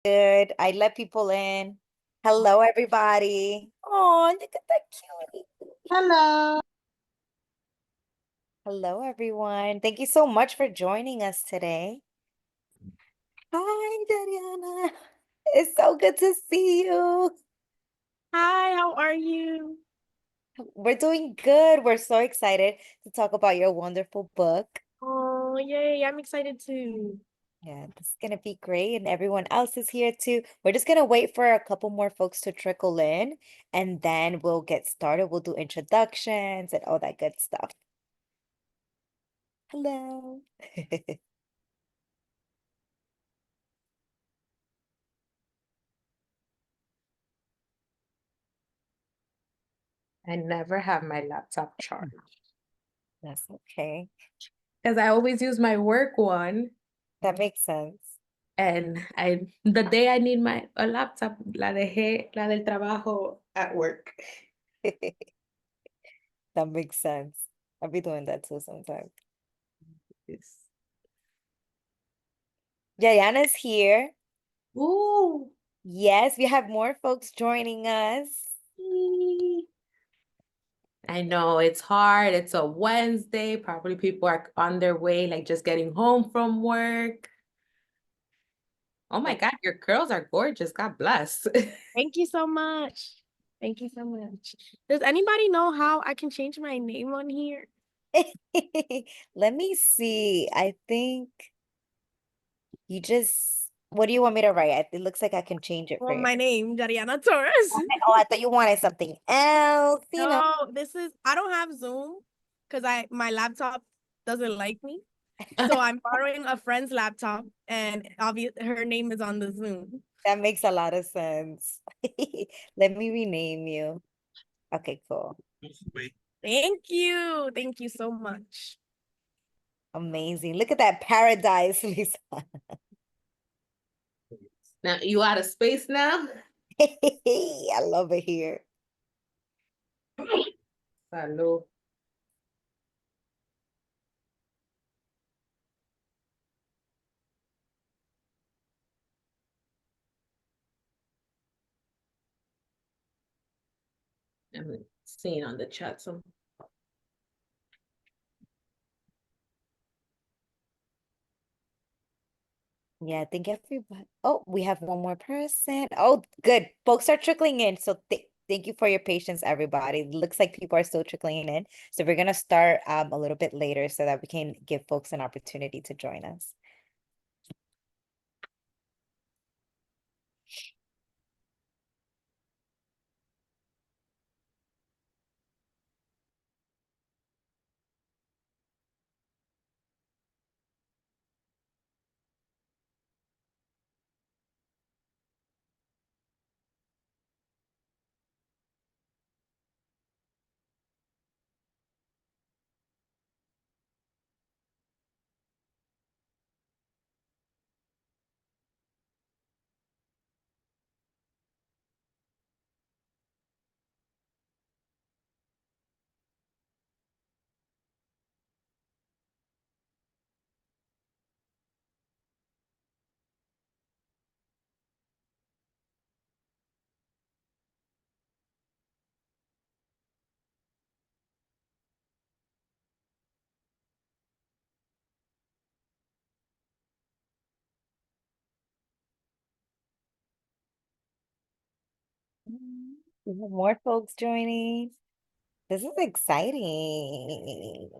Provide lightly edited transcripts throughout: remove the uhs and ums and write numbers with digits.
Good. I let people in. Hello, everybody. Oh, look at that cutie. Hello. Hello, everyone. Thank you so much for joining us today. Hi, Yariana. It's so good to see you. Hi, how are you? We're doing good. We're so excited to talk about your wonderful book. Oh, yay, I'm excited too. Yeah, this is gonna be great, and everyone else is here too. We're just gonna wait for a couple more folks to trickle in, and then we'll get started. We'll do introductions and all that good stuff. Hello. I never have my laptop charged That's okay. because I always use my work one. That makes sense. And the day I need a laptop, la dejé, la del trabajo at work. That makes sense. I'll be doing that too sometimes. Yes. Yayana's here. Ooh. Yes, we have more folks joining us. I know it's hard. It's a Wednesday. Probably people are on their way, like just getting home from work. Oh my God, your curls are gorgeous. God bless. Thank you so much. Thank you so much. Does anybody know how I can change my name on here? Let me see. I think you just, what do you want me to write? It looks like I can change it for Well, you. my name, Yariana Torres. Oh, I thought you wanted something else, No, I don't have Zoom because my laptop doesn't like me. So I'm borrowing a friend's laptop and her name is on the Zoom. That makes a lot of sense. Let me rename you. Okay, cool. Thank you. Thank you so much. Amazing. Look at that paradise, Lisa. Now you out of space now? I love it here. Salud. I'm seeing on the chat some. Yeah, I think everybody. Oh, we have one more person. Oh, good. Folks are trickling in. So thank you for your patience, everybody. It looks like people are still trickling in. So we're gonna start a little bit later so that we can give folks an opportunity to join us. We have more folks joining. This is exciting.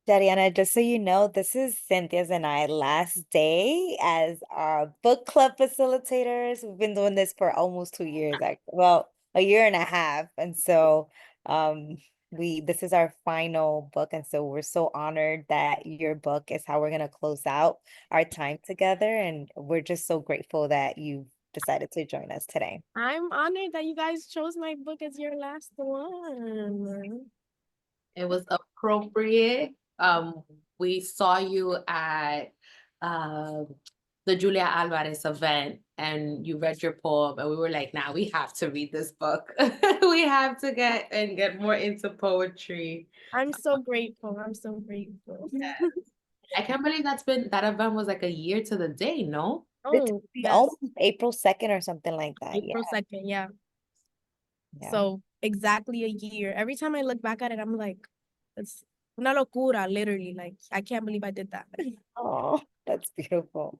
Dariana, just so you know, this is Cynthia's and I last day as our book club facilitators. We've been doing this for almost 2 years, well, a year and a half. And so this is our final book. And so we're so honored that your book is how we're gonna close out our time together. And we're just so grateful that you decided to join us today. I'm honored that you guys chose my book as your last one. It was appropriate. We saw you at the Julia Alvarez event and you read your poem and we were like, nah, we have to read this book. We have to get more into poetry. I'm so grateful. I'm so grateful. I can't believe that event was like a year to the day, no? It's Oh, yes. almost April 2nd or something like that. Yeah. April 2nd, yeah. Yeah. So exactly a year. Every time I look back at it, I'm like, it's una locura, literally. Like, I can't believe I did that. Oh, that's beautiful.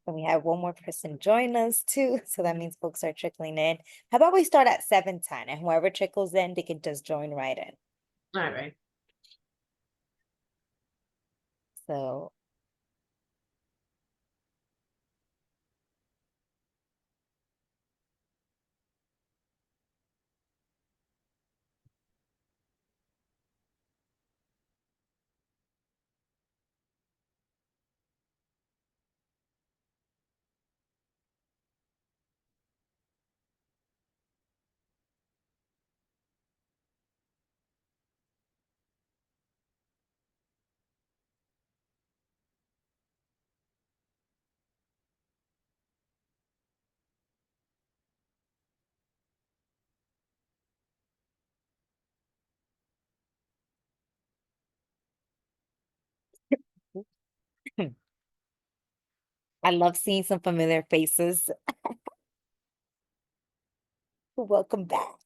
And we have one more person join us too. So that means folks are trickling in. How about we start at 7:10 and whoever trickles in, they can just join right in. All right. So I love seeing some familiar faces. Welcome back.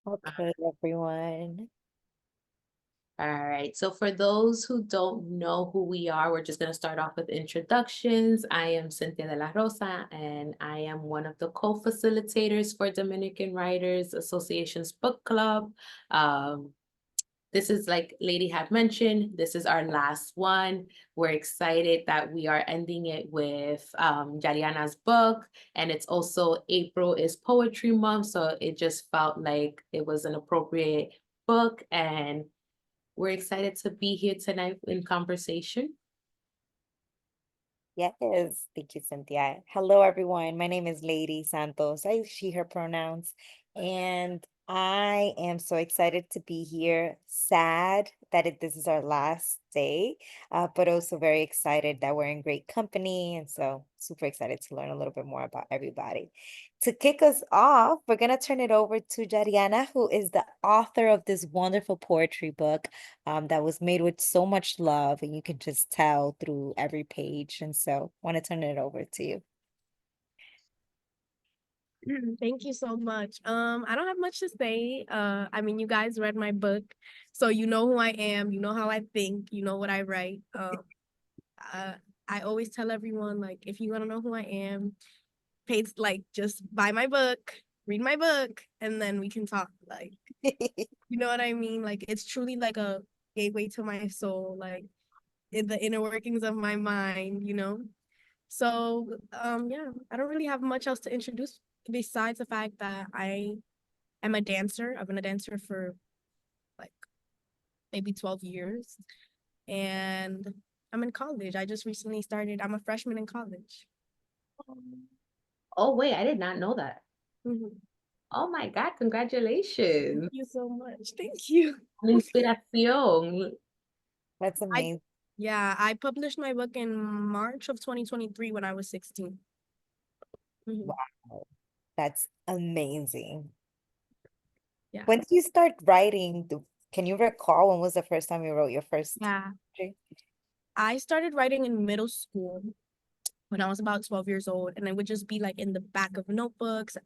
Okay, everyone. All right. So for those who don't know who we are, we're just going to start off with introductions. I am Cynthia de la Rosa, and I am one of the co-facilitators for Dominican Writers Association's book club. This is, like Lady had mentioned, this is our last one. We're excited that we are ending it with Yariana's book, and it's also April is Poetry Month, so it just felt like it was an appropriate book, and we're excited to be here tonight in conversation. Yes, thank you, Cynthia. Hello, everyone. My name is Lady Santos. I use she, her pronouns. And I am so excited to be here. Sad that this is our last day, but also very excited that we're in great company. And so super excited to learn a little bit more about everybody. To kick us off, we're going to turn it over to Yariana, who is the author of this wonderful poetry book that was made with so much love, and you can just tell through every page. And so, want to turn it over to you. Thank you so much. I don't have much to say. I mean, you guys read my book, so you know who I am, you know how I think, you know what I write. Uh, I always tell everyone, like, if you want to know who I am, like, just buy my book, read my book, and then we can talk. Like, you know what I mean? Like, it's truly like a gateway to my soul, like in the inner workings of my mind, you know? So, yeah, I don't really have much else to introduce besides the fact that I am a dancer. I've been a dancer for like maybe 12 years, and I'm in college. I just recently started. I'm a freshman in college. Oh, wait, I did not know that. Mhm. Oh my God, Thank congratulations. you so much. Thank you. Una inspiración. That's I amazing. Yeah, I published my book in March of 2023 when I was 16. Mhm. Wow, that's amazing. Yeah. When did you start writing? Can you recall when was the first time you wrote your first Yeah. poetry? I started writing in middle school when I was about 12 years old, and it would just be like in the back of notebooks,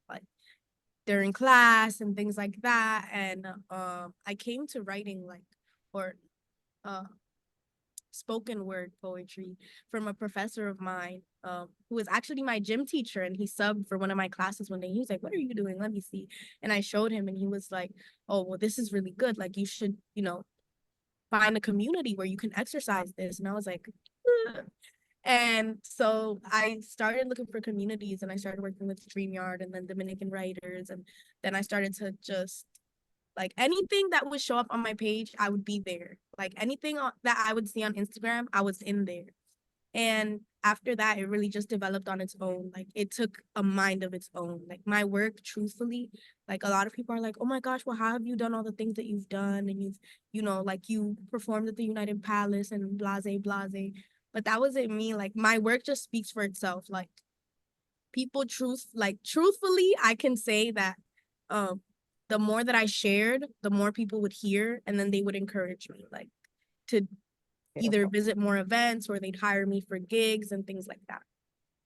like during class and things like that. And I came to writing or uh spoken word poetry from a professor of mine, who was actually my gym teacher, and he subbed for one of my classes one day. He was like, "What are you doing? Let me see." And I showed him, and he was like, "Oh, well, this is really good. Like, you should, find a community where you can exercise this." And I was like, And so I started looking for communities, and I started working with StreamYard and then Dominican writers. And then I started to just like anything that would show up on my page, I would be there. Like anything that I would see on Instagram, I was in there. And after that, it really just developed on its own. Like it took a mind of its own. Like my work, truthfully, like a lot of people are like, oh my gosh, well, how have you done all the things that you've done? And you've, like you performed at the United Palace and blase, blase. But that wasn't me. Like my work just speaks for itself. Like truthfully, I can say that um the more that I shared, the more people would hear, and then they would encourage me like to either Beautiful. visit more events, or they'd hire me for gigs and things like that.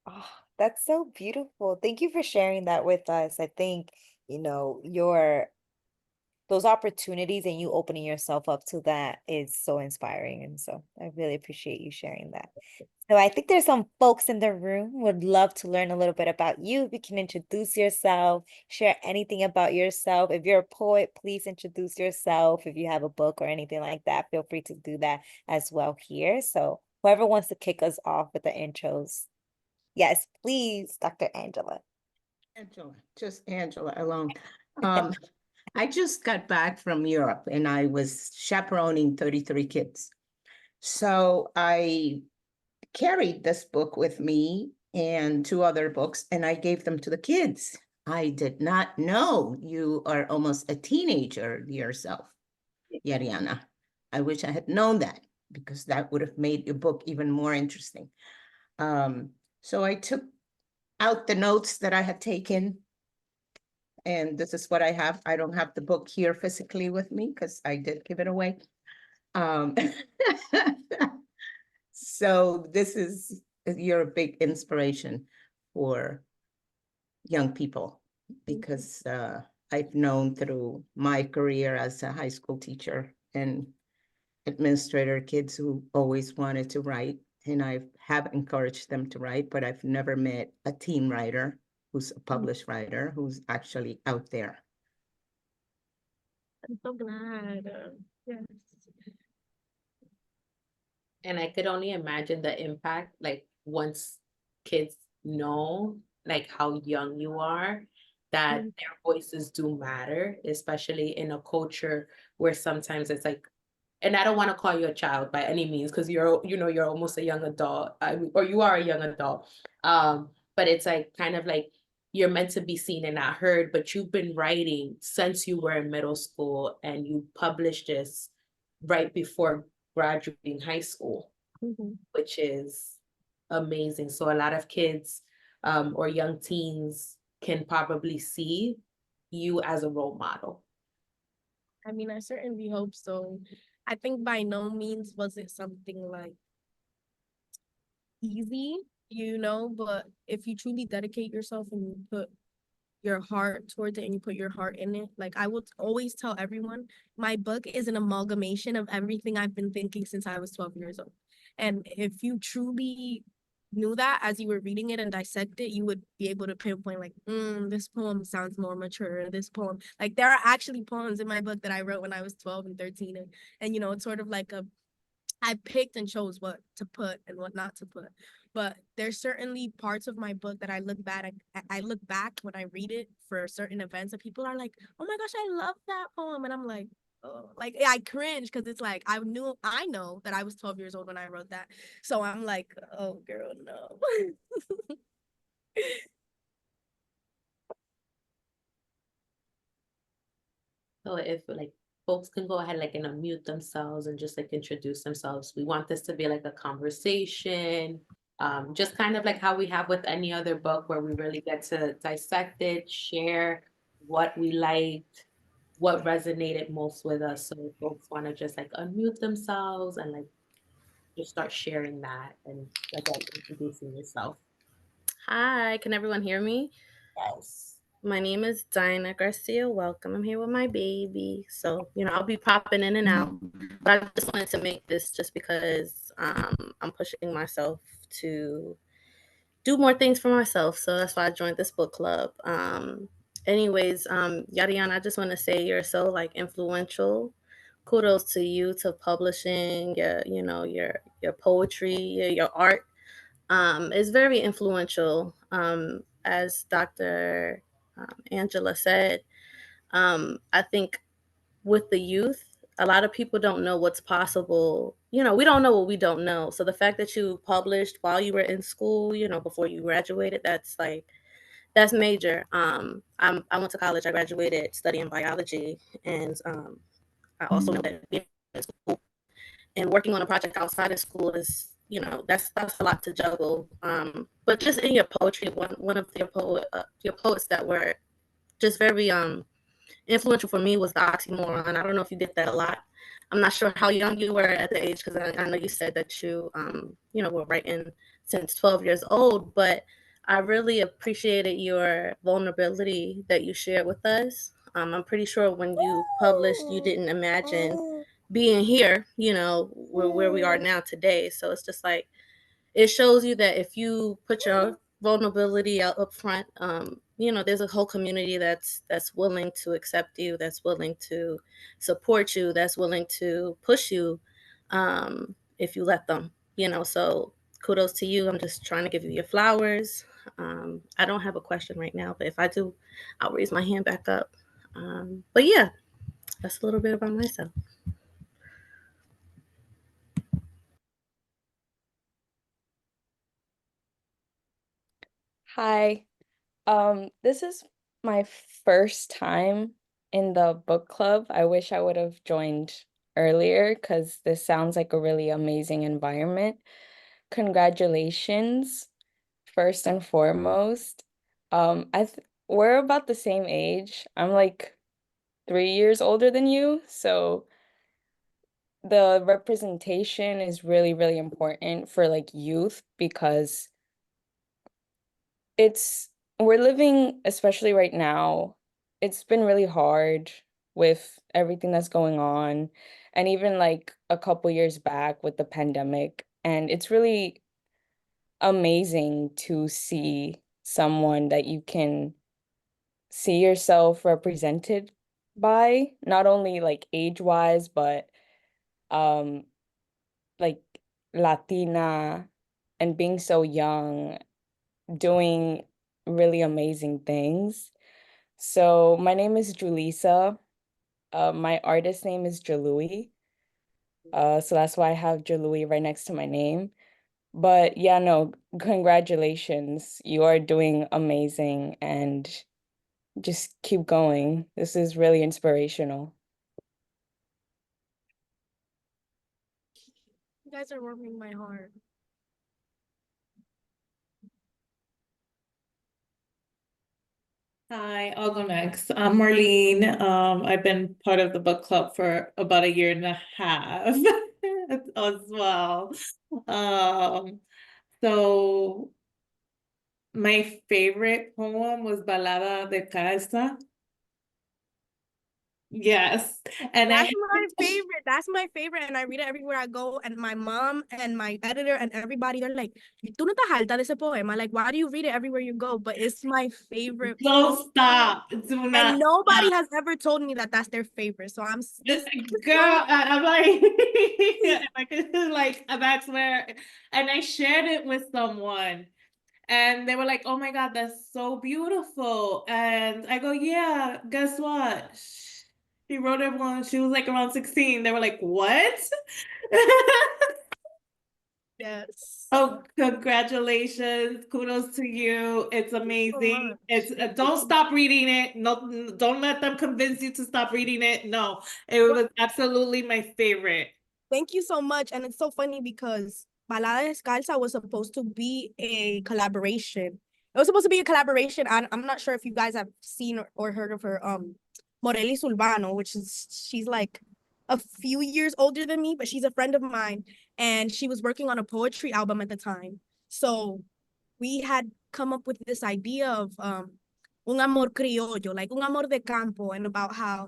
Oh, that's so beautiful. Thank you for sharing that with us. I think, your those opportunities and you opening yourself up to that is so inspiring. And so I really appreciate you sharing that. So I think there's some folks in the room would love to learn a little bit about you. If you can introduce yourself, share anything about yourself. If you're a poet, please introduce yourself. If you have a book or anything like that, feel free to do that as well here. So whoever wants to kick us off with the intros. Yes, please, Dr. Angela. Angela, just Angela alone. Um, I just got back from Europe and I was chaperoning 33 kids. So I carried this book with me and two other books, and I gave them to the kids. I did not know you are almost a teenager yourself, Yariana. I wish I had known that, because that would have made your book even more interesting. So I took out the notes that I had taken, and this is what I have. I don't have the book here physically with me because I did give it away. Um, so you're a big inspiration for young people, because I've known through my career as a high school teacher and administrator kids who always wanted to write, and I have encouraged them to write, but I've never met a teen writer who's a published writer who's actually out there. I'm so glad. Yes. And I could only imagine the impact, like once kids know like how young you are, that their voices do matter, especially in a culture where sometimes it's like, and I don't want to call you a child by any means, because you're almost a young adult, or you are a young adult. But it's like kind of like you're meant to be seen and not heard, but you've been writing since you were in middle school, and you published this right before graduating high school, which is amazing. So a lot of kids or young teens can probably see you as a role model. I mean, I certainly hope so. I think by no means was it something like easy, but if you truly dedicate yourself and you put your heart towards it and you put your heart in it, like I will always tell everyone, my book is an amalgamation of everything I've been thinking since I was 12 years old. And if you truly knew that as you were reading it and dissect it, you would be able to pinpoint like, this poem sounds more mature. This poem, like there are actually poems in my book that I wrote when I was 12 and 13. And it's sort of like I picked and chose what to put and what not to put. But there's certainly parts of my book that I look back when I read it for certain events, and people are like, oh my gosh, I love that poem. And I'm like, oh, like I cringe, because it's like I know that I was 12 years old when I wrote that. So I'm like, oh girl, no. So if like folks can go ahead like and unmute themselves and just like introduce themselves. We want this to be like a conversation, just kind of like how we have with any other book, where we really get to dissect it, share what we liked, what resonated most with us. So if folks want to just like unmute themselves and like just start sharing that, and like introducing yourself. Hi, can everyone hear me? Yes. My name is Dinah Garcia. Welcome. I'm here with my baby. So, I'll be popping in and out. But I just wanted to make this just because I'm pushing myself to do more things for myself. So that's why I joined this book club. Yariana, I just want to say you're so like influential kudos to you to publishing your poetry, your art. It's very influential. As Dr. Angela said, I think with the youth, a lot of people don't know what's possible. We don't know what we don't know. So the fact that you published while you were in school, before you graduated, that's major. I went to college. I graduated studying biology, and I also know that being in school and working on a project outside of school is, that's a lot to juggle. But just in your poetry, one of your poets that were just very influential for me was the oxymoron. I don't know if you get that a lot. I'm not sure how young you were at the age, because I know you said that you were writing since 12 years old, but I really appreciated your vulnerability that you shared with us. I'm pretty sure when you published, you didn't imagine being here, where we are now today. So it's just like, it shows you that if you put your vulnerability out up front, there's a whole community that's willing to accept you, that's willing to support you, that's willing to push you, if you let them. So kudos to you. I'm just trying to give you your flowers. I don't have a question right now, but if I do, I'll raise my hand back up. But yeah, that's a little bit about myself. Hi. This is my first time in the book club. I wish I would have joined earlier because this sounds like a really amazing environment. Congratulations, first and foremost. We're about the same age. I'm like 3 years older than you, so the representation is really, really important for like youth because it's we're living, especially right now, it's been really hard with everything that's going on, and even like a couple years back with the pandemic. And it's really amazing to see someone that you can see yourself represented by, not only like age-wise, but um like Latina, and being so young, doing really amazing things. So my name is Julissa. My artist name is Jalui. So that's why I have Jalui right next to my name. But yeah, no, congratulations. You are doing amazing, and just keep going. This is really inspirational. You guys are warming my heart. Hi, I'll go next. I'm Marlene. I've been part of the book club for about a year and a half as well. Um, so my favorite poem was Balada de Casa. Yes, and I That's my favorite. That's my favorite. And I read it everywhere I go. And my mom and my editor and everybody, they're like, tú no estás harta de ese poema. Like, why do you read it everywhere you go? But it's my favorite. don't stop. Do not And nobody stop. has ever told me that that's their favorite. So I'm just Girl, I'm like, like that's where, and I shared it with someone. And they were like, oh my God, that's so beautiful. And I go, yeah, guess what? She wrote it when she was like around 16. They were like, what? yes. Oh, congratulations. Kudos to you. It's Thank you so amazing. much. It's Thank don't you. stop reading it. No, don't let them convince you to stop reading it. No, it was absolutely my favorite. Thank you so much. And it's so funny because Balada Descalza was supposed to be a collaboration. It was supposed to be a collaboration. I'm not sure if you guys have seen or heard of her, Morelis Urbano, which is, she's like a few years older than me, but she's a friend of mine. And she was working on a poetry album at the time. So we had come up with this idea of un amor criollo, like un amor de campo, and about how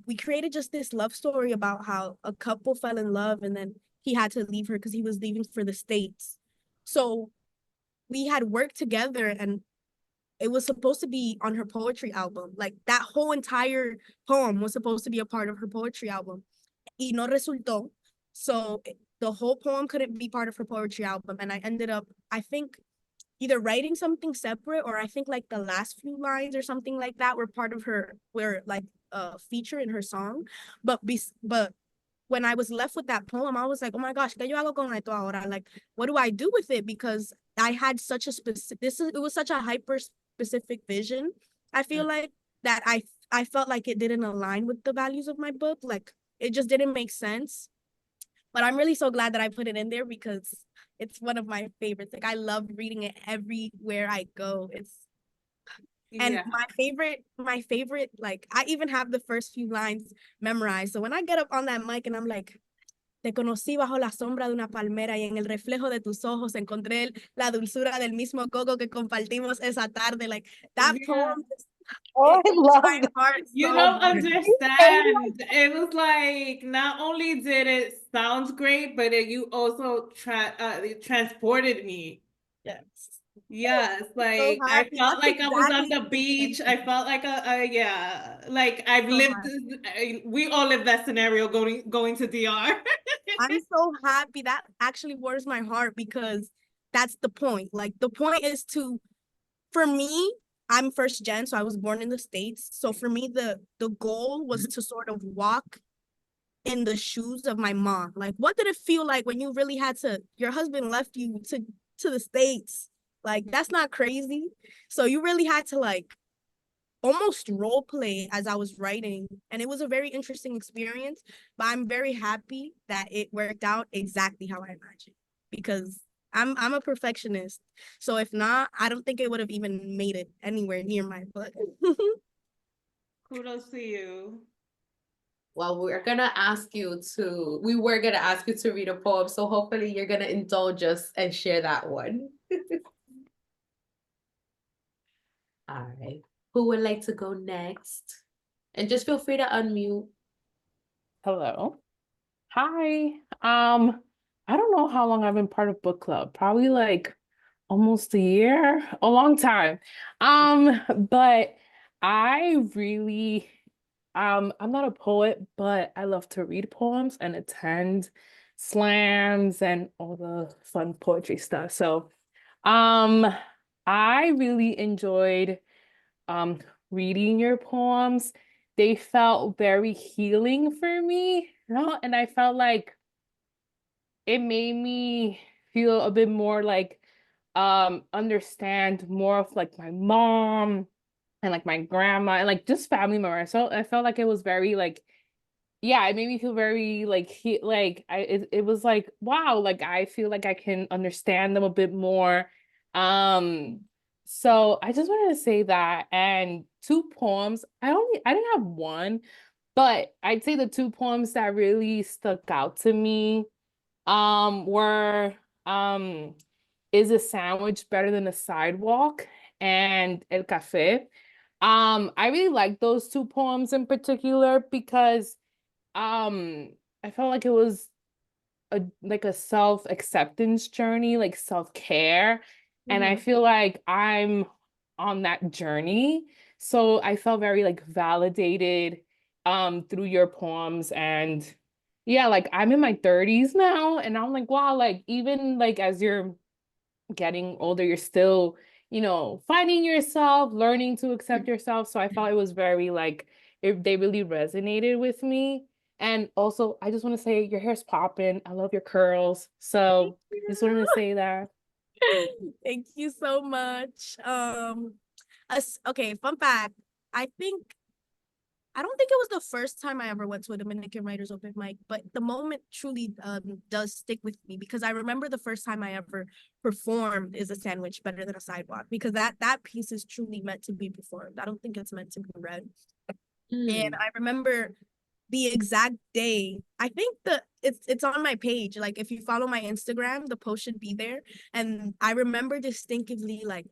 we created just this love story about how a couple fell in love and then he had to leave her because he was leaving for the States. So we had worked together and it was supposed to be on her poetry album. Like that whole entire poem was supposed to be a part of her poetry album. y no resultó. So the whole poem couldn't be part of her poetry album. And I ended up, I think, either writing something separate, or I think like the last few lines or something like that were part of her, were like a feature in her song. But when I was left with that poem, I was like, oh my gosh, ¿qué yo hago con esto ahora? Like, what do I do with it? Because I had such a specific, it was such a hyper specific vision. I feel like that I felt like it didn't align with the values of my book. Like, it just didn't make sense. But I'm really so glad that I put it in there because it's one of my favorites. Like, I love reading it everywhere I go. And Yeah. my favorite, like, I even have the first few lines memorized. So when I get up on that mic and I'm like, te conocí bajo la sombra de una palmera y en el reflejo de tus ojos encontré la dulzura del mismo coco que compartimos esa tarde. Like, that Yeah. poem, Oh, it I hit love my that. heart You so don't much. understand. It was like not only did it sound great, but you also transported me. Yes. Yes, So like I happy. felt That's like I was on exactly the what it beach. I felt like yeah, like I've so lived. happy. We all live that scenario going to DR. I'm so happy. That actually warms my heart because that's the point. Like, the point is to, for me, I'm first gen, so I was born in the States. So for me, the goal was to sort of walk in the shoes of my mom. Like, what did it feel like when you really had to, your husband left you to the States? Like, that's not crazy. So you really had to like almost role play as I was writing. And it was a very interesting experience, but I'm very happy that it worked out exactly how I imagined, because I'm a perfectionist. So if not, I don't think it would have even made it anywhere near my book. Kudos to you. Well, we were gonna ask you to read a poem, so hopefully you're gonna indulge us and share that one. All right. Who would like to go next? And just feel free to unmute. Hello. Hi. I don't know how long I've been part of book club. Probably like almost a year, a long time. But I really I'm not a poet, but I love to read poems and attend slams and all the fun poetry stuff. So, um I really enjoyed um reading your poems. They felt very healing for me, you know, and I felt like it made me feel a bit more like understand more of like my mom and like my grandma and like just family members. So I felt like it was very like, yeah, it made me feel very like it was like wow, like I feel like I can understand them a bit more. Um so I just wanted to say that. And two poems, I didn't have one, but I'd say the two poems that really stuck out to me were Is a Sandwich Better Than a Sidewalk and El Café. I really like those two poems in particular because I felt like it was a self-acceptance journey, like self-care. And I feel like I'm on that journey. So I felt very like validated through your poems. And yeah, like I'm in my 30s now and I'm like, wow, like even like as you're getting older, you're still, you know, finding yourself, learning to accept yourself. So I felt it was very like they really resonated with me. And also, I just want to say your hair's popping. I love your curls. So just wanted to say that. Thank you so much. Okay, fun fact. I think I don't think it was the first time I ever went to a Dominican Writers Open mic, but the moment truly does stick with me because I remember the first time I ever performed Is a Sandwich Better Than a Sidewalk, because that piece is truly meant to be performed. I don't think it's meant to be read. And I remember the exact day. I think it's on my page. Like, if you follow my Instagram, the post should be there. And I remember distinctively like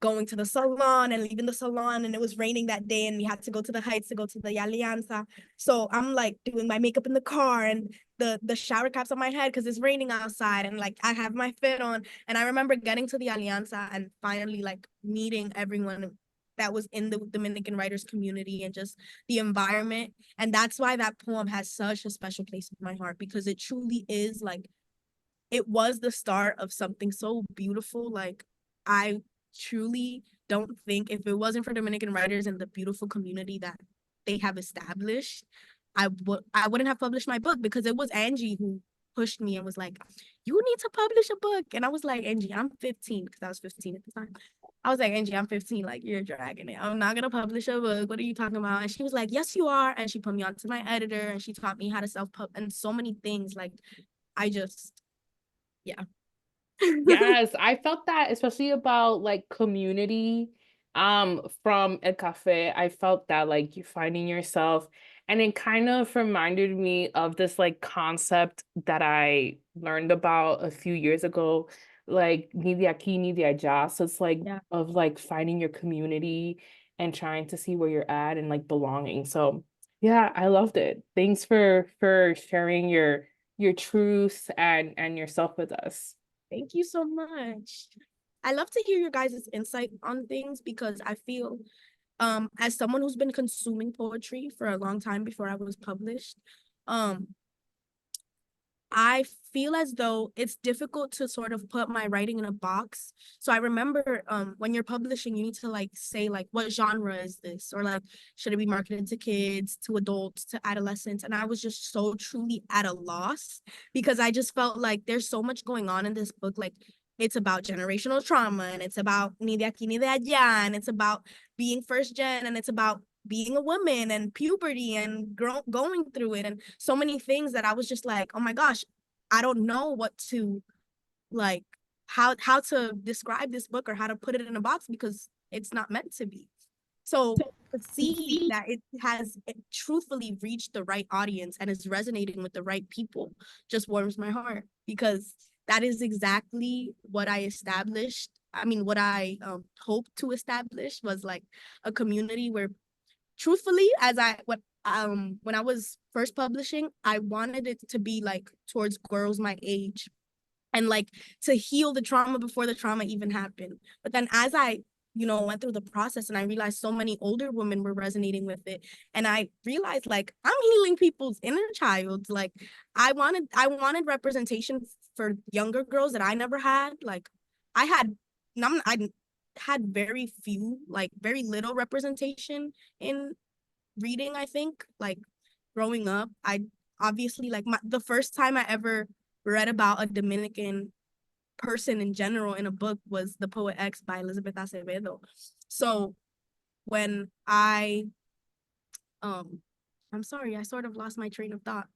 going to the salon and leaving the salon, and it was raining that day and we had to go to the Heights to go to the Alianza. So I'm like doing my makeup in the car and the shower cap's on my head because it's raining outside, and like I have my fit on. And I remember getting to the Alianza and finally like meeting everyone that was in the Dominican writers community and just the environment. And that's why that poem has such a special place in my heart, because it truly is like, it was the start of something so beautiful. Like, I truly don't think if it wasn't for Dominican writers and the beautiful community that they have established, I wouldn't have published my book, because it was Angie who pushed me and was like, you need to publish a book. And I was like, Angie, I'm 15, because I was 15 at the time. I was like, Angie, I'm 15, like, you're dragging it. I'm not gonna publish a book. What are you talking about? And she was like, yes, you are. And she put me onto my editor, and she taught me how to self-pub and so many things. Like, I just, yeah. Yes, I felt that especially about like community from a cafe. I felt that like you finding yourself, and it kind of reminded me of this like concept that I learned about a few years ago, like ni de aquí ni de allá. So it's like Yeah. of like finding your community and trying to see where you're at and like belonging. So yeah, I loved it. Thanks for sharing your truth and yourself with us. Thank you so much. I love to hear your guys' insight on things, because I feel, as someone who's been consuming poetry for a long time before I was published, um, I feel as though it's difficult to sort of put my writing in a box. So I remember, when you're publishing, you need to like say like, what genre is this? Or like, should it be marketed to kids, to adults, to adolescents? And I was just so truly at a loss, because I just felt like there's so much going on in this book. Like, it's about generational trauma, and it's about ni de aquí ni de allá, and it's about being first gen, and it's about being a woman and puberty and going through it, and so many things that I was just like, oh my gosh, I don't know what to, like, how to describe this book or how to put it in a box, because it's not meant to be. So to see that it truthfully reached the right audience and is resonating with the right people just warms my heart, because that is exactly what I established. I mean, what I hoped to establish was like a community where, truthfully, when I was first publishing, I wanted it to be like towards girls my age, and like to heal the trauma before the trauma even happened. But then as I, went through the process, and I realized so many older women were resonating with it, and I realized like I'm healing people's inner child. Like, I wanted representation for younger girls that I never had. Like, I had I had very few, like very little representation in reading. I think, like, growing up, I obviously, like, the first time I ever read about a Dominican person in general in a book was The Poet X by Elizabeth Acevedo. So when I'm sorry, I sort of lost my train of thought.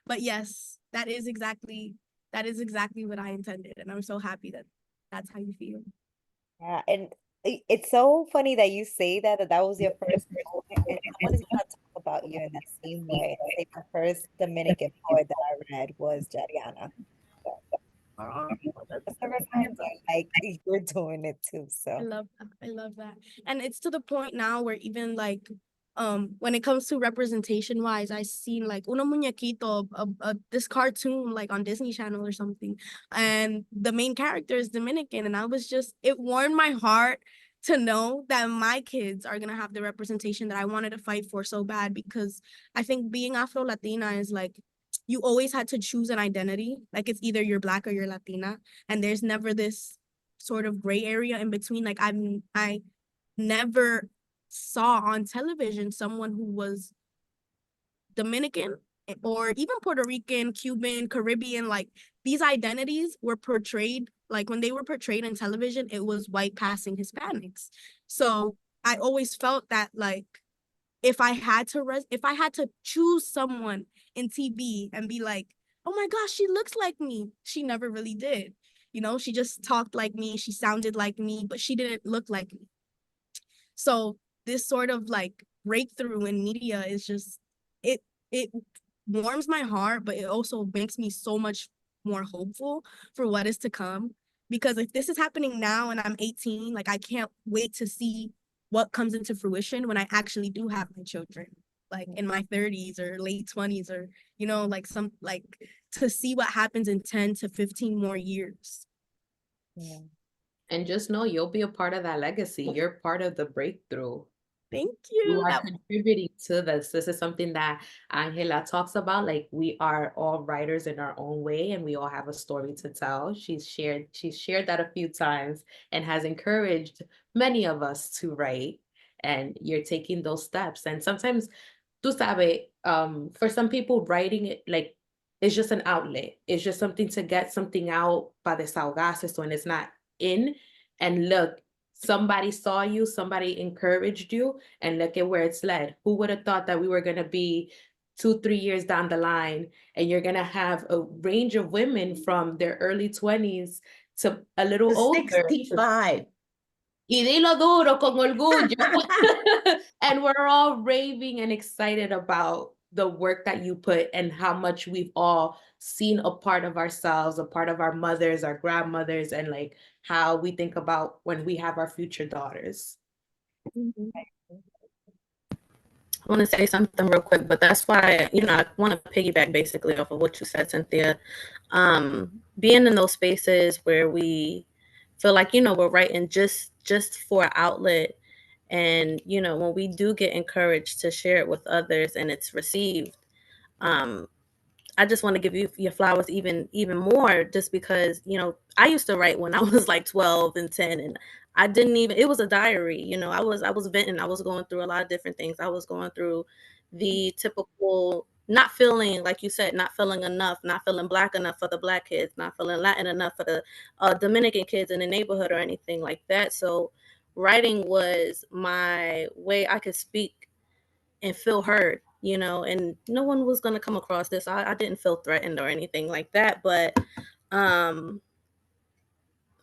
But yes, that is exactly what I intended, and I'm so happy that that's how you feel. Yeah, and it's so funny that you say that was your first poet, and I was gonna talk about you in that same way. Say my first Dominican poet that I read was Yariana. Oh, That's a reminder, like you're doing it too. I So love that. I love that. And it's to the point now where even like when it comes to representation wise, I seen like Uno Muñequito, this cartoon like on Disney Channel or something, and the main character is Dominican, and I was just, it warmed my heart to know that my kids are gonna have the representation that I wanted to fight for so bad, because I think being Afro Latina is like, you always had to choose an identity. Like, it's either you're Black or you're Latina, and there's never this sort of gray area in between. Like, I never saw on television someone who was Dominican or even Puerto Rican, Cuban, Caribbean. Like, these identities were portrayed, like when they were portrayed in television, it was white passing Hispanics. So I always felt that, like, if I had to choose someone in TV and be like, oh my gosh, she looks like me, she never really did. She just talked like me, she sounded like me, but she didn't look like me. So this sort of like breakthrough in media is just, it warms my heart, but it also makes me so much more hopeful for what is to come. Because if this is happening now and I'm 18, like, I can't wait to see what comes into fruition when I actually do have my children, like in my 30s or late 20s, or like some, like, to see what happens in 10 to 15 more years. yeah. And just know you'll be a part of that legacy. You're part of the breakthrough. Thank You you. are That contributing to this. This is something that Angela talks about. Like, we are all writers in our own way, and we all have a story to tell. She's shared that a few times and has encouraged many of us to write. And you're taking those steps. And sometimes, tú sabes, for some people, writing it like it's just an outlet. It's just something to get something out para desahogarse, so when it's not in. And look, somebody saw you, somebody encouraged you, and look at where it's led. Who would have thought that we were gonna be 2, 3 years down the line, and you're gonna have a range of women from their early 20s to a little older. 65. Y dilo duro con orgullo. And we're all raving and excited about the work that you put and how much we've all seen a part of ourselves, a part of our mothers, our grandmothers, and like how we think about when we have our future daughters. Mhm. I want to say something real quick, but that's why, I want to piggyback basically off of what you said, Cynthia. Being in those spaces where we feel like, we're writing just for outlet. And, when we do get encouraged to share it with others and it's received, um, I just want to give you your flowers even more, just because, I used to write when I was like 12 and 10, and I didn't even, it was a diary. I was venting. I was going through a lot of different things. I was going through the typical not feeling, like you said, not feeling enough, not feeling Black enough for the Black kids, not feeling Latin enough for the Dominican kids in the neighborhood or anything like that. So writing was my way I could speak and feel heard, and no one was going to come across this. I didn't feel threatened or anything like that. But um,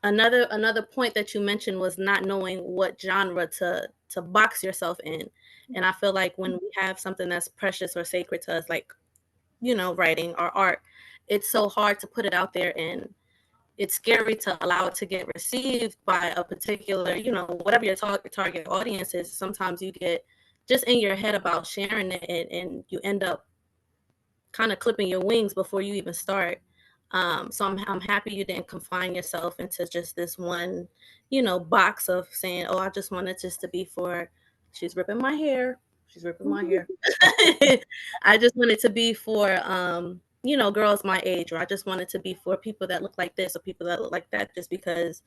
another point that you mentioned was not knowing what genre to box yourself in. And I feel like when we have something that's precious or sacred to us, like, writing or art, it's so hard to put it out there, and it's scary to allow it to get received by a particular, whatever your target audience is. Sometimes you get just in your head about sharing it, and you end up kind of clipping your wings before you even start. So I'm happy you didn't confine yourself into just this one, box of saying, oh, I just want it just to be for, she's ripping my hair. She's ripping my hair. I just want it to be for, girls my age, or I just want it to be for people that look like this or people that look like that, just because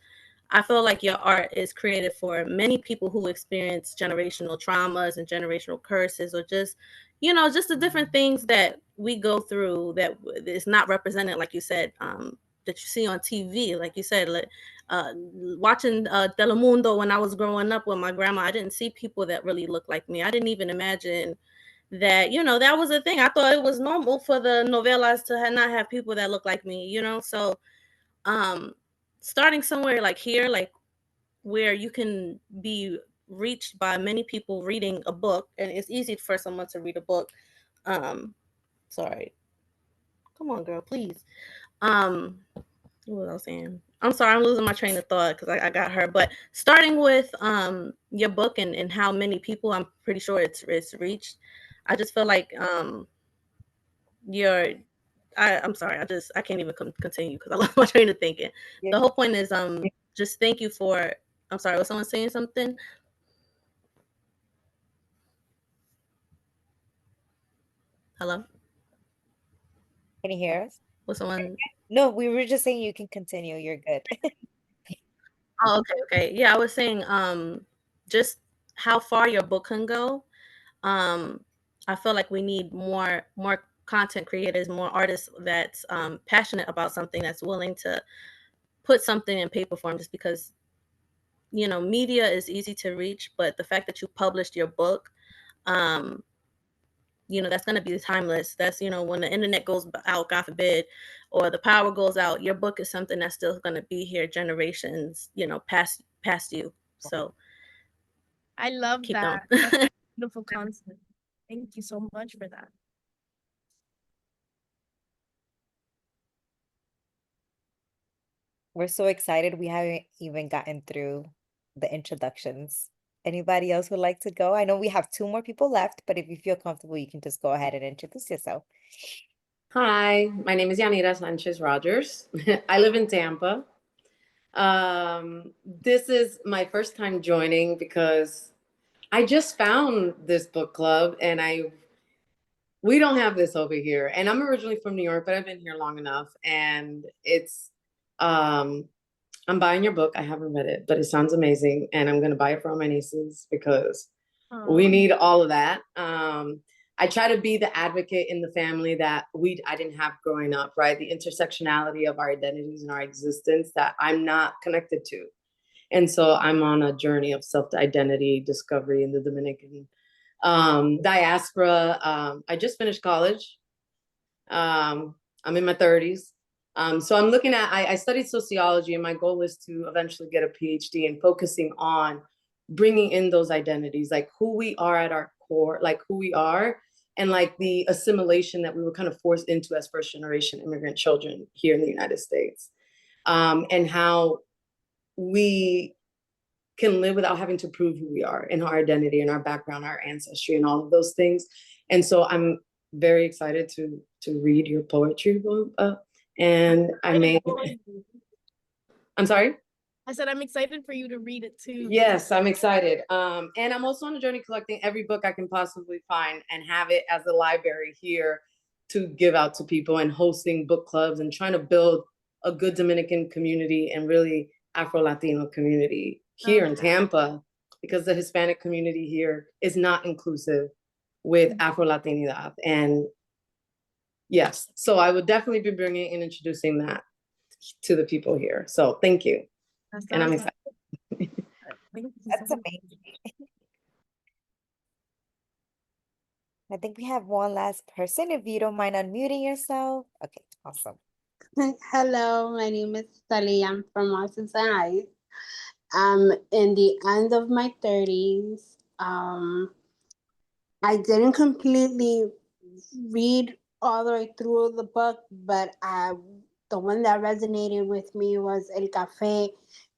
I feel like your art is created for many people who experience generational traumas and generational curses, or just, just the different things that we go through that is not represented, like you said, that you see on TV. Like you said, like, watching Telemundo when I was growing up with my grandma, I didn't see people that really looked like me. I didn't even imagine that, that was a thing. I thought it was normal for the novelas to not have people that look like me, So um starting somewhere like here, like where you can be reached by many people reading a book, and it's easy for someone to read a book. um Sorry, come on girl, please. What was I saying? I'm sorry, I'm losing my train of thought because I got her. But starting with your book, and how many people, I'm pretty sure it's reached. I just feel like you're I'm sorry, I can't even continue because I lost my train of thinking. Yeah. The whole point is just thank you for, I'm sorry, was someone saying something? Hello? Can you hear us? Was someone? No, we were just saying you can continue. You're good. Oh, okay. Yeah, I was saying just how far your book can go. I feel like we need more content creators, more artists that's passionate about something, that's willing to put something in paper form, just because media is easy to reach, but the fact that you published your book, um that's going to be timeless. That's, when the internet goes out, God forbid, or the power goes out, your book is something that's still going to be here generations, past you. So I love keep going. that. That's beautiful concept. Thank you so much for that. We're so excited. We haven't even gotten through the introductions. Anybody else would like to go? I know we have two more people left, but if you feel comfortable, you can just go ahead and introduce yourself. Hi, my name is Yanira Sanchez Rogers. I live in Tampa. This is my first time joining because I just found this book club and we don't have this over here. And I'm originally from New York, but I've been here long enough. And I'm buying your book. I haven't read it, but it sounds amazing. And I'm going to buy it for all my nieces because we need all of that. I try to be the advocate in the family that I didn't have growing up, right? The intersectionality of our identities and our existence that I'm not connected to. And so I'm on a journey of self-identity discovery in the Dominican diaspora. I just finished college. I'm in my 30s. So I'm looking at, I studied sociology, and my goal is to eventually get a PhD and focusing on bringing in those identities, like who we are at our core, like who we are, and like the assimilation that we were kind of forced into as first generation immigrant children here in the United States, and how we can live without having to prove who we are and our identity and our background, our ancestry, and all of those things. And so I'm very excited to read your poetry book. And I'm sorry? I said I'm excited for you to read it too. Yes, I'm excited. And I'm also on a journey collecting every book I can possibly find and have it as a library here to give out to people, and hosting book clubs and trying to build a good Dominican community and really Afro-Latino community here in Tampa, because the Hispanic community here is not inclusive with Afro-Latinidad. And yes, so I would definitely be bringing and introducing that to the people here. So thank you. And I'm excited. That's amazing. I think we have one last person. If you don't mind unmuting yourself. Okay, awesome. Hello, my name is Sally. I'm from Washington Heights. I'm in the end of my 30s. I didn't completely read all the way through the book, but the one that resonated with me was El Café.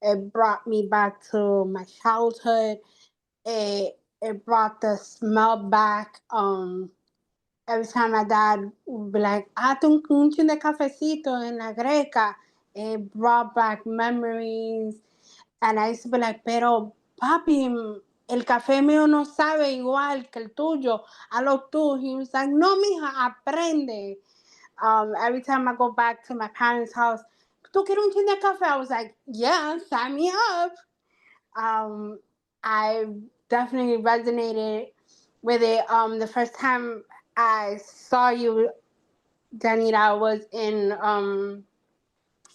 It brought me back to my childhood. It brought the smell back. Every time my dad would be like, un chin de cafecito en la greca. It brought back memories. And I used to be like, pero papi, el café mío no sabe igual que el tuyo. Hazlo tú. He was like, no, mija, aprende. Every time I go back to my parents' house, ¿tú quieres un chin de café? I was like, yeah, sign me up. I definitely resonated with it. The first time I saw you, Danita, was in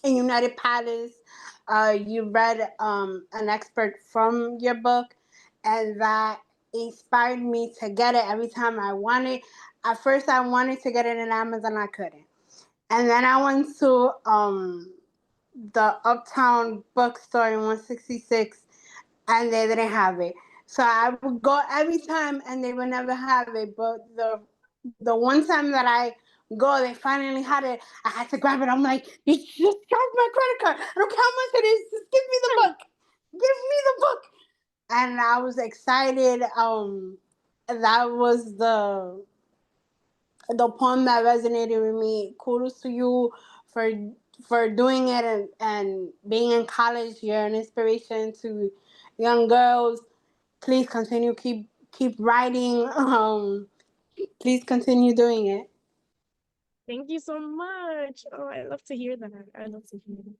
United Palace. You read an excerpt from your book, and that inspired me to get it every time I wanted. At first, I wanted to get it in Amazon, I couldn't. And then I went to the Uptown bookstore in 166, and they didn't have it. So I would go every time, and they would never have it. But the one time that I go, they finally had it. I had to grab it. I'm like, you just charge my credit card. I don't care how much it is. Just give me the book. Give me the book. And I was excited. That was the poem that resonated with me. Kudos to you for doing it, and being in college. You're an inspiration to young girls. Please continue, keep writing. Please continue doing it. Thank you so much. Oh, I love to hear that. I love to hear that.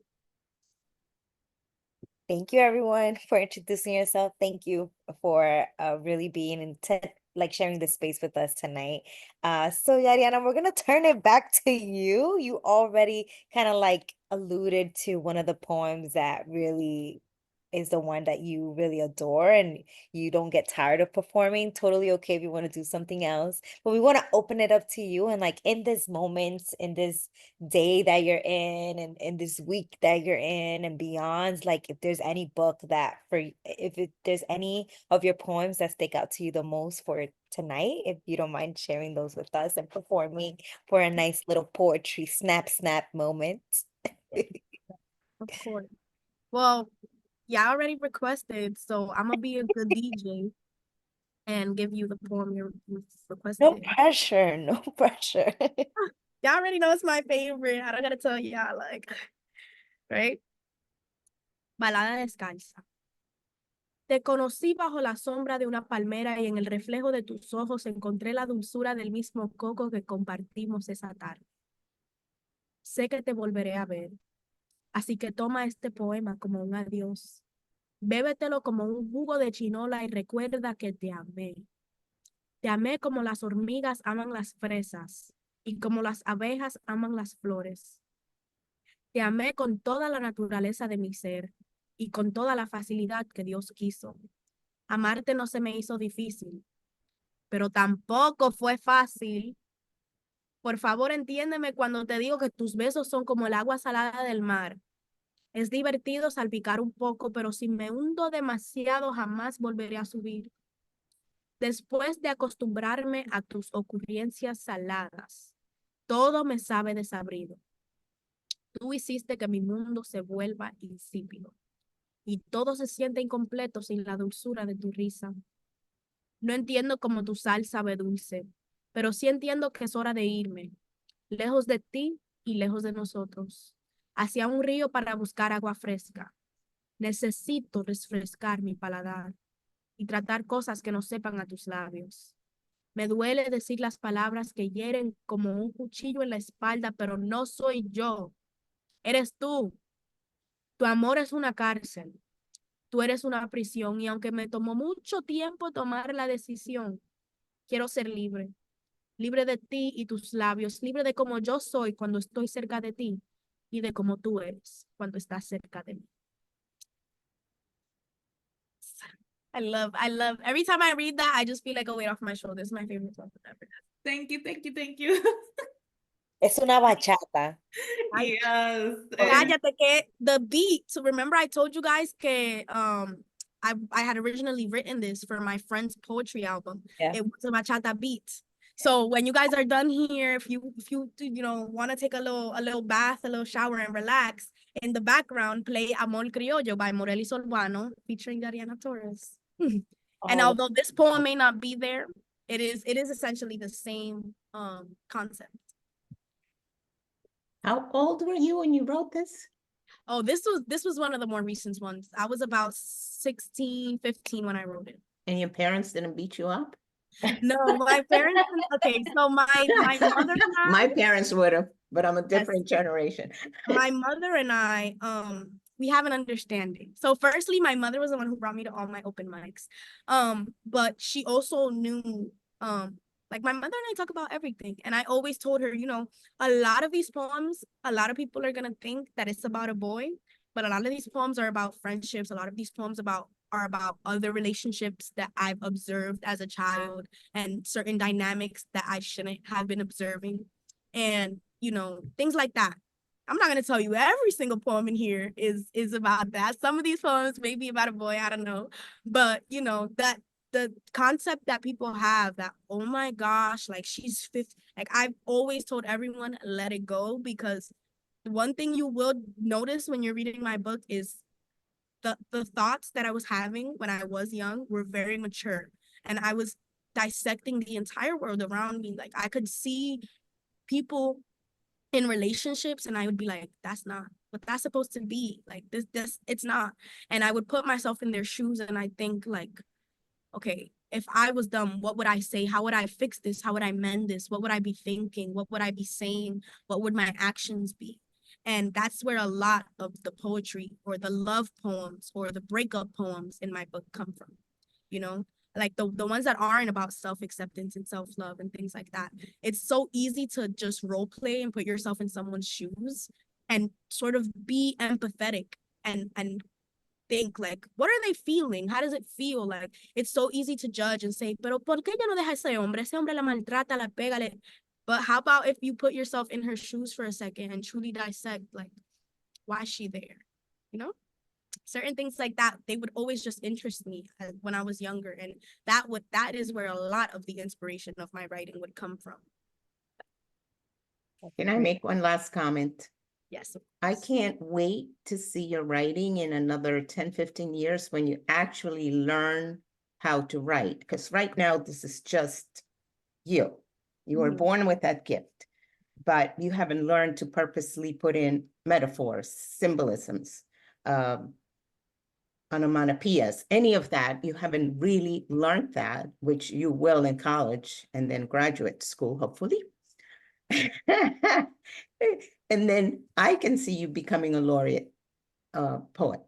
Thank you, everyone, for introducing yourself. Thank you for really being like sharing this space with us tonight. So Yariana, we're gonna turn it back to you. You already kind of like alluded to one of the poems that really is the one that you really adore and you don't get tired of performing. Totally okay if you want to do something else. But we want to open it up to you, and like in this moment, in this day that you're in, and in this week that you're in and beyond, like if there's any book that there's any of your poems that stick out to you the most for tonight, if you don't mind sharing those with us and performing for a nice little poetry snap moment. Of course. Well, y'all already requested, so I'm gonna be a good DJ and give you the poem you requested. No pressure, no pressure. Y'all already know it's my favorite. I don't gotta tell y'all, like, right? Balada descalza. Te conocí bajo la sombra de una palmera y en el reflejo de tus ojos encontré la dulzura del mismo coco que compartimos esa tarde. Sé que te volveré a ver, así que toma este poema como un adiós. Bébetelo como un jugo de chinola y recuerda que te amé. Te amé como las hormigas aman las fresas y como las abejas aman las flores. Te amé con toda la naturaleza de mi ser y con toda la facilidad que Dios quiso. Amarte no se me hizo difícil, pero tampoco fue fácil. Por favor, entiéndeme cuando te digo que tus besos son como el agua salada del mar. Es divertido salpicar un poco, pero si me hundo demasiado, jamás volveré a subir. Después de acostumbrarme a tus ocurrencias saladas, todo me sabe desabrido. Tú hiciste que mi mundo se vuelva insípido y todo se siente incompleto sin la dulzura de tu risa. No entiendo cómo tu sal sabe dulce, pero sí entiendo que es hora de irme, lejos de ti y lejos de nosotros, hacia un río para buscar agua fresca. Necesito refrescar mi paladar y tratar cosas que no sepan a tus labios. Me duele decir las palabras que hieren como un cuchillo en la espalda, pero no soy yo. Eres tú. Tu amor es una cárcel. Tú eres una prisión y aunque me tomó mucho tiempo tomar la decisión, quiero ser libre. Libre de ti y tus labios, libre de cómo yo soy cuando estoy cerca de ti y de cómo tú eres cuando estás cerca de mí. Every time I read that, I just feel like a weight off my shoulders. It's my favorite song ever. Thank you, thank you, thank you. Es una bachata. Yes. Cállate que the beat. So remember I told you guys que I had originally written this for my friend's poetry album. Yeah. It was a bachata beat. So when you guys are done here, if you want to take a little bath, a little shower and relax, in the background play Amor Criollo by Morelli Solvano featuring Yariana Torres. And although this poem may not be there, it is essentially the same concept. How old were you when you wrote this? Oh, this was one of the more recent ones. I was about 16, 15 when I wrote it. And your parents didn't beat you up? No, my parents, okay, so my mother and I, My parents would have, but I'm a different generation. my mother and I, we have an understanding. So firstly, my mother was the one who brought me to all my open mics. But she also knew, like my mother and I talk about everything. And I always told her, a lot of these poems, a lot of people are gonna think that it's about a boy, but a lot of these poems are about friendships. A lot of these poems are about other relationships that I've observed as a child and certain dynamics that I shouldn't have been observing. And, things like that. I'm not going to tell you every single poem in here is about that. Some of these poems may be about a boy, I don't know. But, that the concept that people have that, oh my gosh, like she's 50, like I've always told everyone, let it go, because one thing you will notice when you're reading my book is the thoughts that I was having when I was young were very mature, and I was dissecting the entire world around me. Like I could see people in relationships and I would be like, that's not what that's supposed to be. Like this it's not. And I would put myself in their shoes and I think like, okay, if I was them, what would I say? How would I fix this? How would I mend this? What would I be thinking? What would I be saying? What would my actions be? And that's where a lot of the poetry or the love poems or the breakup poems in my book come from, like the ones that aren't about self-acceptance and self-love and things like that. It's so easy to just role play and put yourself in someone's shoes and sort of be empathetic and think like, what are they feeling? How does it feel? Like it's so easy to judge and say, pero ¿por qué ella no deja ese hombre? Ese hombre la maltrata, la pega. But how about if you put yourself in her shoes for a second and truly dissect, like, why is she there? Certain things like that, they would always just interest me when I was younger. And that is where a lot of the inspiration of my writing would come from. Can I make one last comment? Yes. I can't wait to see your writing in another 10, 15 years when you actually learn how to write. Because right now, this is just you. You were born with that gift, but you haven't learned to purposely put in metaphors, symbolisms, onomatopoeias, any of that, you haven't really learned that, which you will in college and then graduate school, hopefully. And then I can see you becoming a laureate poet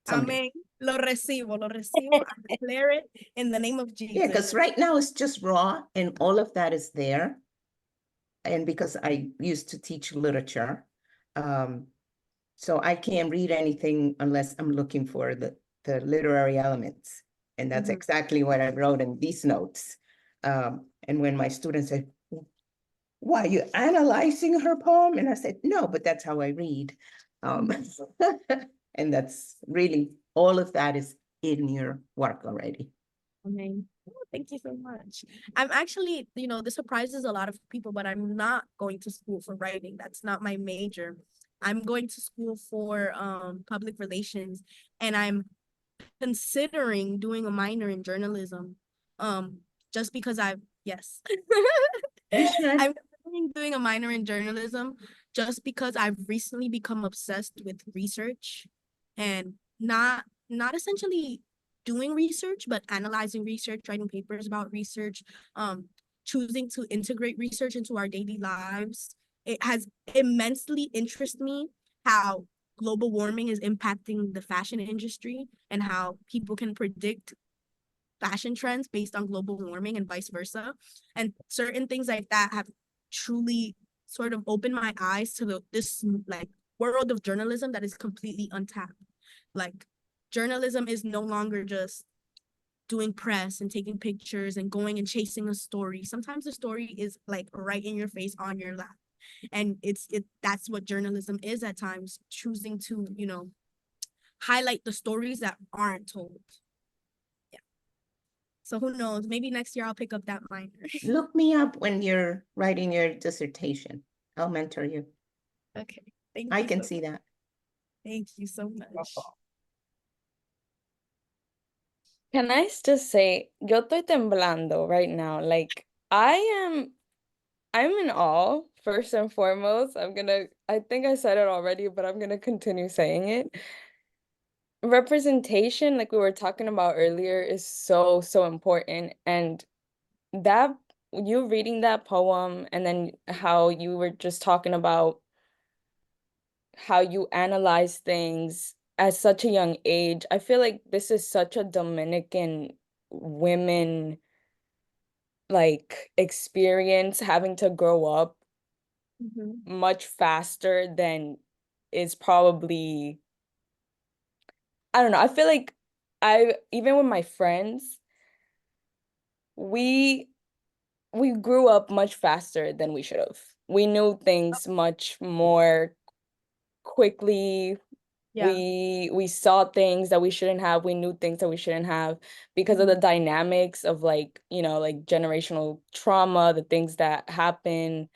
someday. Amen. Lo recibo, lo recibo. I declare it in the name of Yeah, Jesus. because right now it's just raw and all of that is there. And because I used to teach literature, so I can't read anything unless I'm looking for the literary elements. And that's exactly what I wrote in these notes. And when my students said, why, are you analyzing her poem? And I said, no, but that's how I read. And that's really, all of that is in your work already. Amen. Oh, thank you so much. I'm actually, this surprises a lot of people, but I'm not going to school for writing. That's not my major. I'm going to school for public relations, and I'm considering doing a minor in journalism. Just because yes. You should. I'm considering doing a minor in journalism just because I've recently become obsessed with research, and not essentially doing research, but analyzing research, writing papers about research, choosing to integrate research into our daily lives. It has immensely interested me how global warming is impacting the fashion industry and how people can predict fashion trends based on global warming and vice versa. And certain things like that have truly sort of opened my eyes to this like world of journalism that is completely untapped. Like, journalism is no longer just doing press and taking pictures and going and chasing a story. Sometimes the story is like right in your face on your lap. And that's what journalism is at times, choosing to, highlight the stories that aren't told. Yeah. So who knows? Maybe next year I'll pick up that minor. Look me up when you're writing your dissertation. I'll mentor you. Okay. Thank I you can so see that. Thank you so much. Can I just say, yo estoy temblando right now. Like, I'm in awe, first and foremost. I think I said it already, but I'm gonna continue saying it. Representation, like we were talking about earlier, is so, so important. And that, you reading that poem, and then how you were just talking about how you analyze things at such a young age. I feel like this is such a Dominican women like experience, having to grow up much faster than is probably, I don't know. I feel like even with my friends, we we grew up much faster than we should have. We knew things much more quickly. Yeah. We saw things that we shouldn't have. We knew things that we shouldn't have because of the dynamics of like, like generational trauma, the things that happen,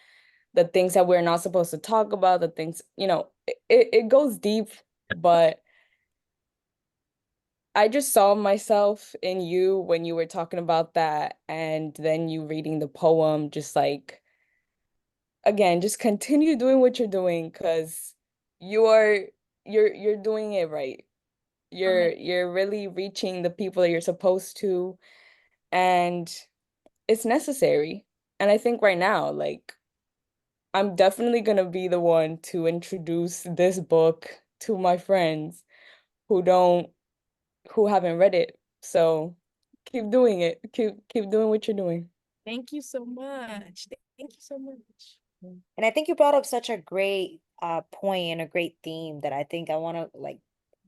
the things that we're not supposed to talk about, the things, it goes deep, but I just saw myself in you when you were talking about that, and then you reading the poem, just like, again, just continue doing what you're doing, because you are you're doing it right. You're really reaching the people that you're supposed to, and it's necessary. And I think right now, like, I'm definitely gonna be the one to introduce this book to my friends who don't who haven't read it. So keep doing it. Keep doing what you're doing. Thank you so much. Thank you so much. And I think you brought up such a great point and a great theme that I think I want to like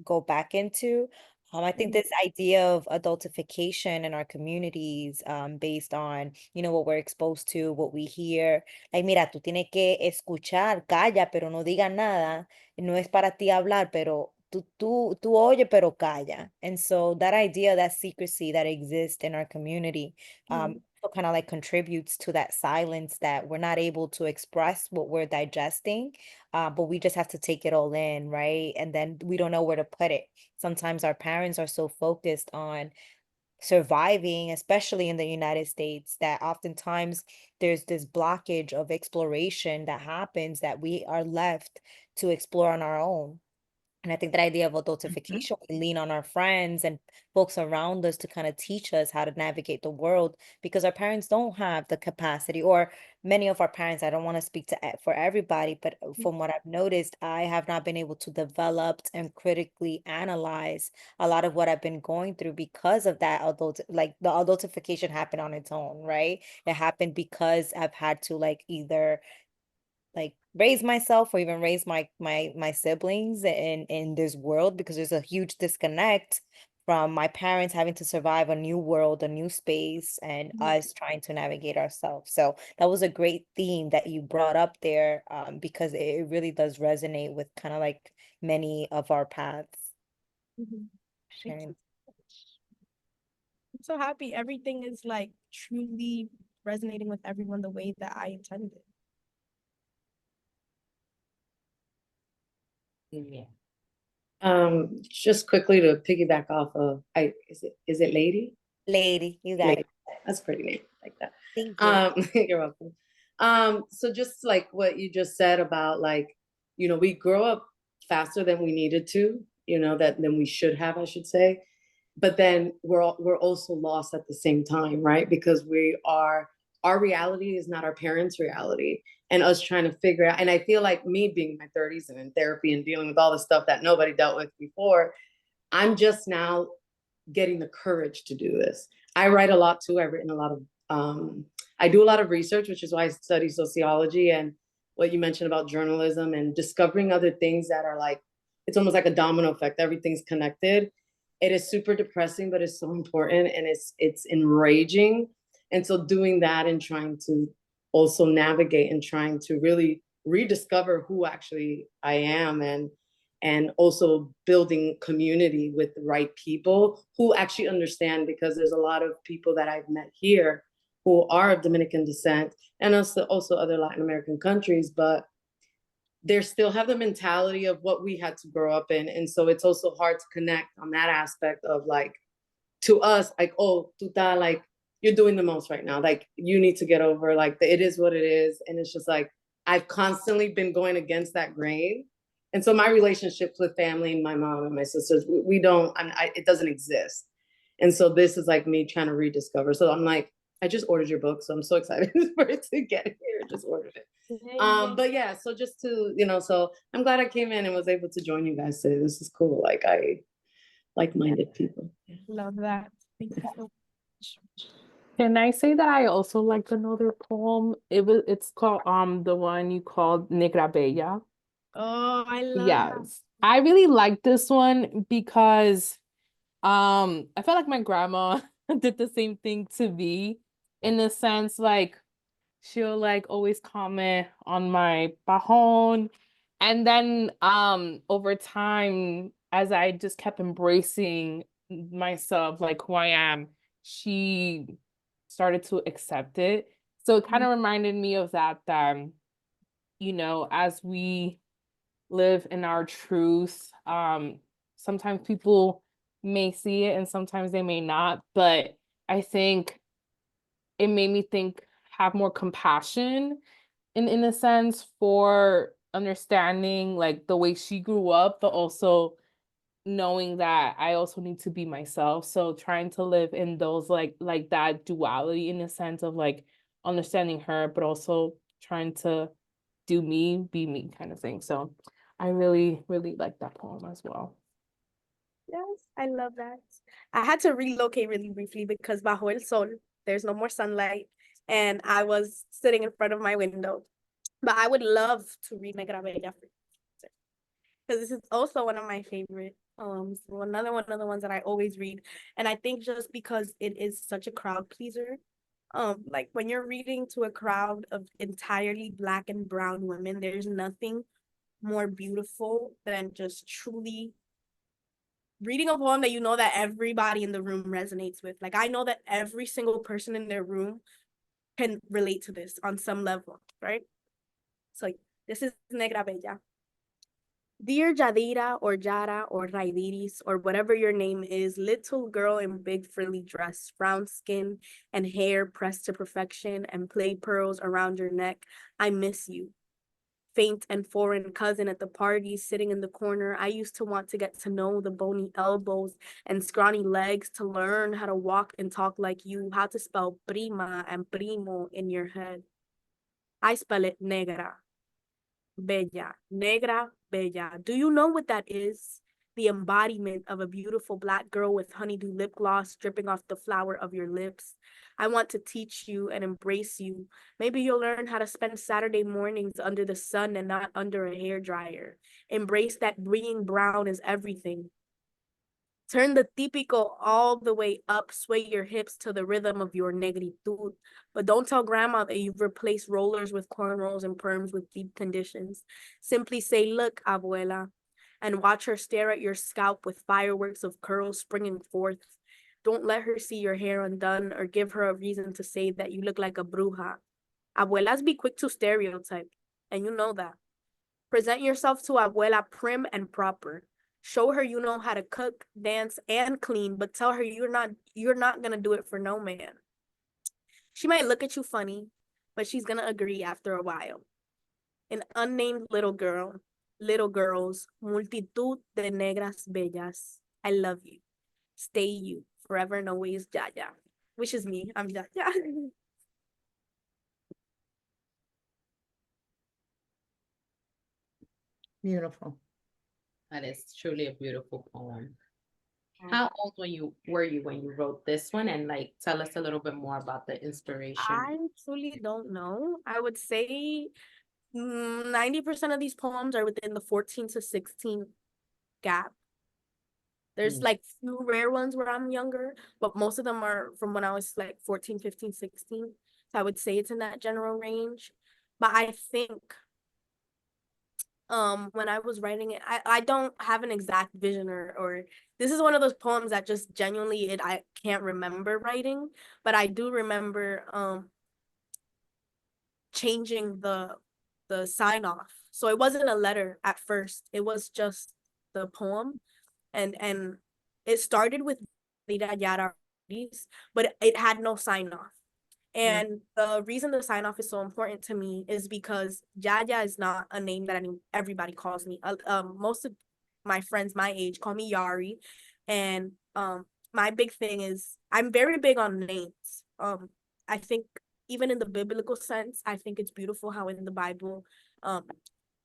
go back into. I think this idea of adultification in our communities, based on, what we're exposed to, what we hear. Like, mira, tú tienes que escuchar, calla, pero no digas nada. No es para ti hablar, pero tú oye, pero calla. And so that idea, that secrecy that exists in our community, kind of like contributes to that silence, that we're not able to express what we're digesting, but we just have to take it all in, right? And then we don't know where to put it. Sometimes our parents are so focused on surviving, especially in the United States, that oftentimes there's this blockage of exploration that happens, that we are left to explore on our own. And I think that idea of adultification, we lean on our friends and folks around us to kind of teach us how to navigate the world because our parents don't have the capacity, or many of our parents, I don't want to speak to for everybody, but from what I've noticed, I have not been able to develop and critically analyze a lot of what I've been going through because of that like the adultification happened on its own, right? It happened because I've had to like either like raise myself or even raise my siblings in this world because there's a huge disconnect from my parents having to survive a new world, a new space, and us trying to navigate ourselves. So that was a great theme that you brought up there, because it really does resonate with kind of like many of our paths. Sharing. I'm so happy everything is like truly resonating with everyone the way that I intended. Yeah. Just quickly to piggyback off of, is it Lady? Lady, you got Lady. it. That's a pretty name, like that. Thank you. You're welcome. So just like what you just said about like, we grow up faster than we needed to, than we should have, I should say. But then we're also lost at the same time, right? Because our reality is not our parents' reality, and us trying to figure out. And I feel like me being in my 30s and in therapy and dealing with all the stuff that nobody dealt with before, I'm just now getting the courage to do this. I write a lot too. I've written a lot of, I do a lot of research, which is why I study sociology and what you mentioned about journalism and discovering other things that are like, it's almost like a domino effect. Everything's connected. It is super depressing, but it's so important and it's enraging. And so doing that and trying to also navigate and trying to really rediscover who actually I am and also building community with the right people who actually understand, because there's a lot of people that I've met here who are of Dominican descent and also other Latin American countries, but they still have the mentality of what we had to grow up in. And so it's also hard to connect on that aspect of like, to us, like, oh, tuta, like, you're doing the most right now. Like, you need to get over, like, it is what it is. And it's just like, I've constantly been going against that grain. And so my relationships with family, my mom and my sisters, we don't, it doesn't exist. And so this is like me trying to rediscover. So I'm like, I just ordered your book, so I'm so excited for it to get here. Just ordered it. But yeah, so just to, so I'm glad I came in and was able to join you guys today. This is cool. Like, I like-minded people. Love that. Thank you so much. Can I say that I also like another poem? It's called the one you called Negra Bella. Oh, I love Yes. I really like this one because I felt like my grandma did the same thing to me, in the sense like she'll like always comment on my pajon, and then over time, as I just kept embracing myself, like who I am, she started to accept it. So it kind of reminded me of that as we live in our truth, sometimes people may see it and sometimes they may not, but I think it made me have more compassion in a sense for understanding like the way she grew up, but also knowing that I also need to be myself. So trying to live in those like that duality, in a sense of like understanding her, but also trying to do me, be me kind of thing. So I really, really like that poem as well. Yes, I love that. I had to relocate really briefly because bajo el sol, there's no more sunlight, and I was sitting in front of my window. But I would love to read Negra Bella because this is also one of my favorite poems. Another one of the ones that I always read, and I think just because it is such a crowd pleaser, like when you're reading to a crowd of entirely Black and brown women, there's nothing more beautiful than just truly reading a poem that you know that everybody in the room resonates with. Like, I know that every single person in their room can relate to this on some level, right? So this is Negra Bella. Dear Jadira or Jara or Raidiris or whatever your name is, little girl in big frilly dress, brown skin and hair pressed to perfection and play pearls around your neck, I miss you. faint and foreign cousin at the party sitting in the corner. I used to want to get to know the bony elbows and scrawny legs, to learn how to walk and talk like you, how to spell prima and primo in your head. I spell it negra, bella, negra, bella. Do you know what that is? The embodiment of a beautiful Black girl with honeydew lip gloss dripping off the flower of your lips. I want to teach you and embrace you. Maybe you'll learn how to spend Saturday mornings under the sun and not under a hairdryer. Embrace that green brown is everything. Turn the típico all the way up, sway your hips to the rhythm of your negritud. But don't tell grandma that you've replaced rollers with cornrows and perms with deep conditions. Simply say, look, abuela, and watch her stare at your scalp with fireworks of curls springing forth. Don't let her see your hair undone or give her a reason to say that you look like a bruja. Abuelas be quick to stereotype, and you know that. Present yourself to abuela prim and proper. Show her you know how to cook, dance, and clean, but tell her you're not gonna do it for no man. She might look at you funny, but she's gonna agree after a while. An unnamed little girl, little girls, multitud de negras bellas. I love you. Stay you, forever and always, Yaya. Which is me. I'm Yaya. Beautiful. That is truly a beautiful poem. How old were you when you wrote this one? And like tell us a little bit more about the inspiration. I truly don't know. I would say 90% of these poems are within the 14 to 16 gap. There's like few rare ones where I'm younger, but most of them are from when I was like 14, 15, 16. So I would say it's in that general range. But I think when I was writing it, I don't have an exact vision, or this is one of those poems that just genuinely I can't remember writing, but I do remember changing the sign off. So it wasn't a letter at first. It was just the poem, and it started with Yara, but it had no sign off. And the reason the sign off is so important to me is because Yaya is not a name that everybody calls me. Most of my friends my age call me Yari, and my big thing is I'm very big on names. I think even in the biblical sense, I think it's beautiful how in the Bible,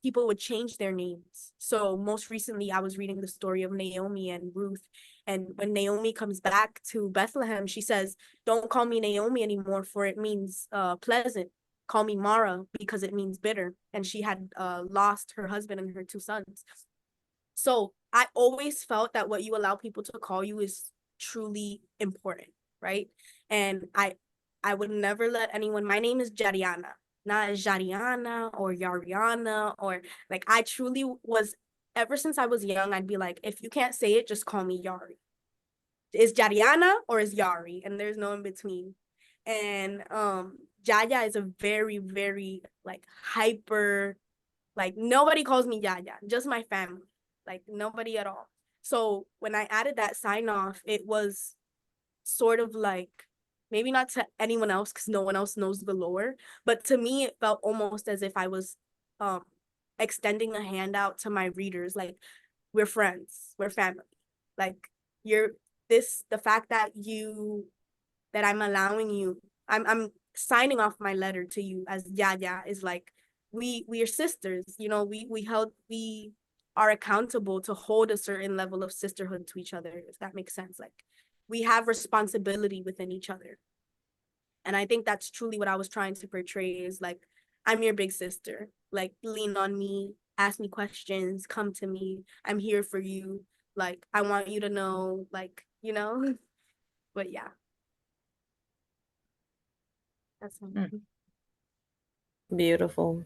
people would change their names. So most recently, I was reading the story of Naomi and Ruth. And when Naomi comes back to Bethlehem, she says, don't call me Naomi anymore, for it means pleasant. Call me Mara, because it means bitter. And she had lost her husband and her two sons. So I always felt that what you allow people to call you is truly important, right? And I would never let anyone, my name is Yariana, not Yariana or Yariana, or like I truly was, ever since I was young, I'd be like, if you can't say it, just call me Yari. Is Yariana or is Yari? And there's no in between. And Yaya is a very, very like hyper, like nobody calls me Yaya, just my family, like nobody at all. So when I added that sign off, it was sort of like, maybe not to anyone else because no one else knows the lore, but to me it felt almost as if I was extending a hand out to my readers, like we're friends, we're family, like you're the fact that I'm allowing you, I'm signing off my letter to you as Yaya is like we are sisters, you know, we are accountable to hold a certain level of sisterhood to each other, if that makes sense. Like we have responsibility within each other. And I think that's truly what I was trying to portray is like, I'm your big sister. Like, lean on me, ask me questions, come to me. I'm here for you. Like, I want you to know, like, you know, but yeah. That's Beautiful.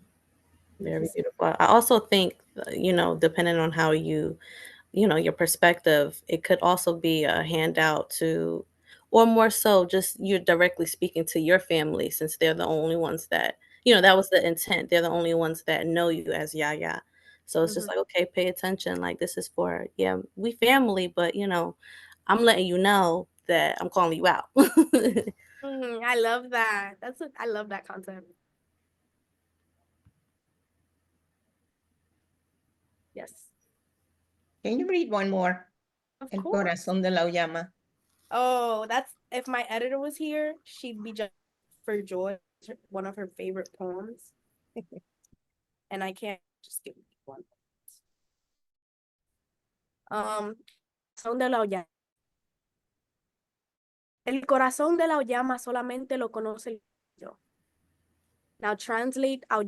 Very beautiful. I also think, depending on how your perspective, it could also be a handout to, or more so, just you're directly speaking to your family since they're the only ones that, that was the intent. They're the only ones that know you as Yaya. So it's just like, okay, pay attention. Like this is for, yeah, we family, but I'm letting you know that I'm calling you out. I love that. I love that concept. Yes. Can you read one more? Of El course. corazón de la llama. Oh, that's if my editor was here, she'd be just for joy. One of her favorite poems. And I can't just give one. Corazón de la llama. El corazón de la llama solamente lo conoce el yo. Now translate out.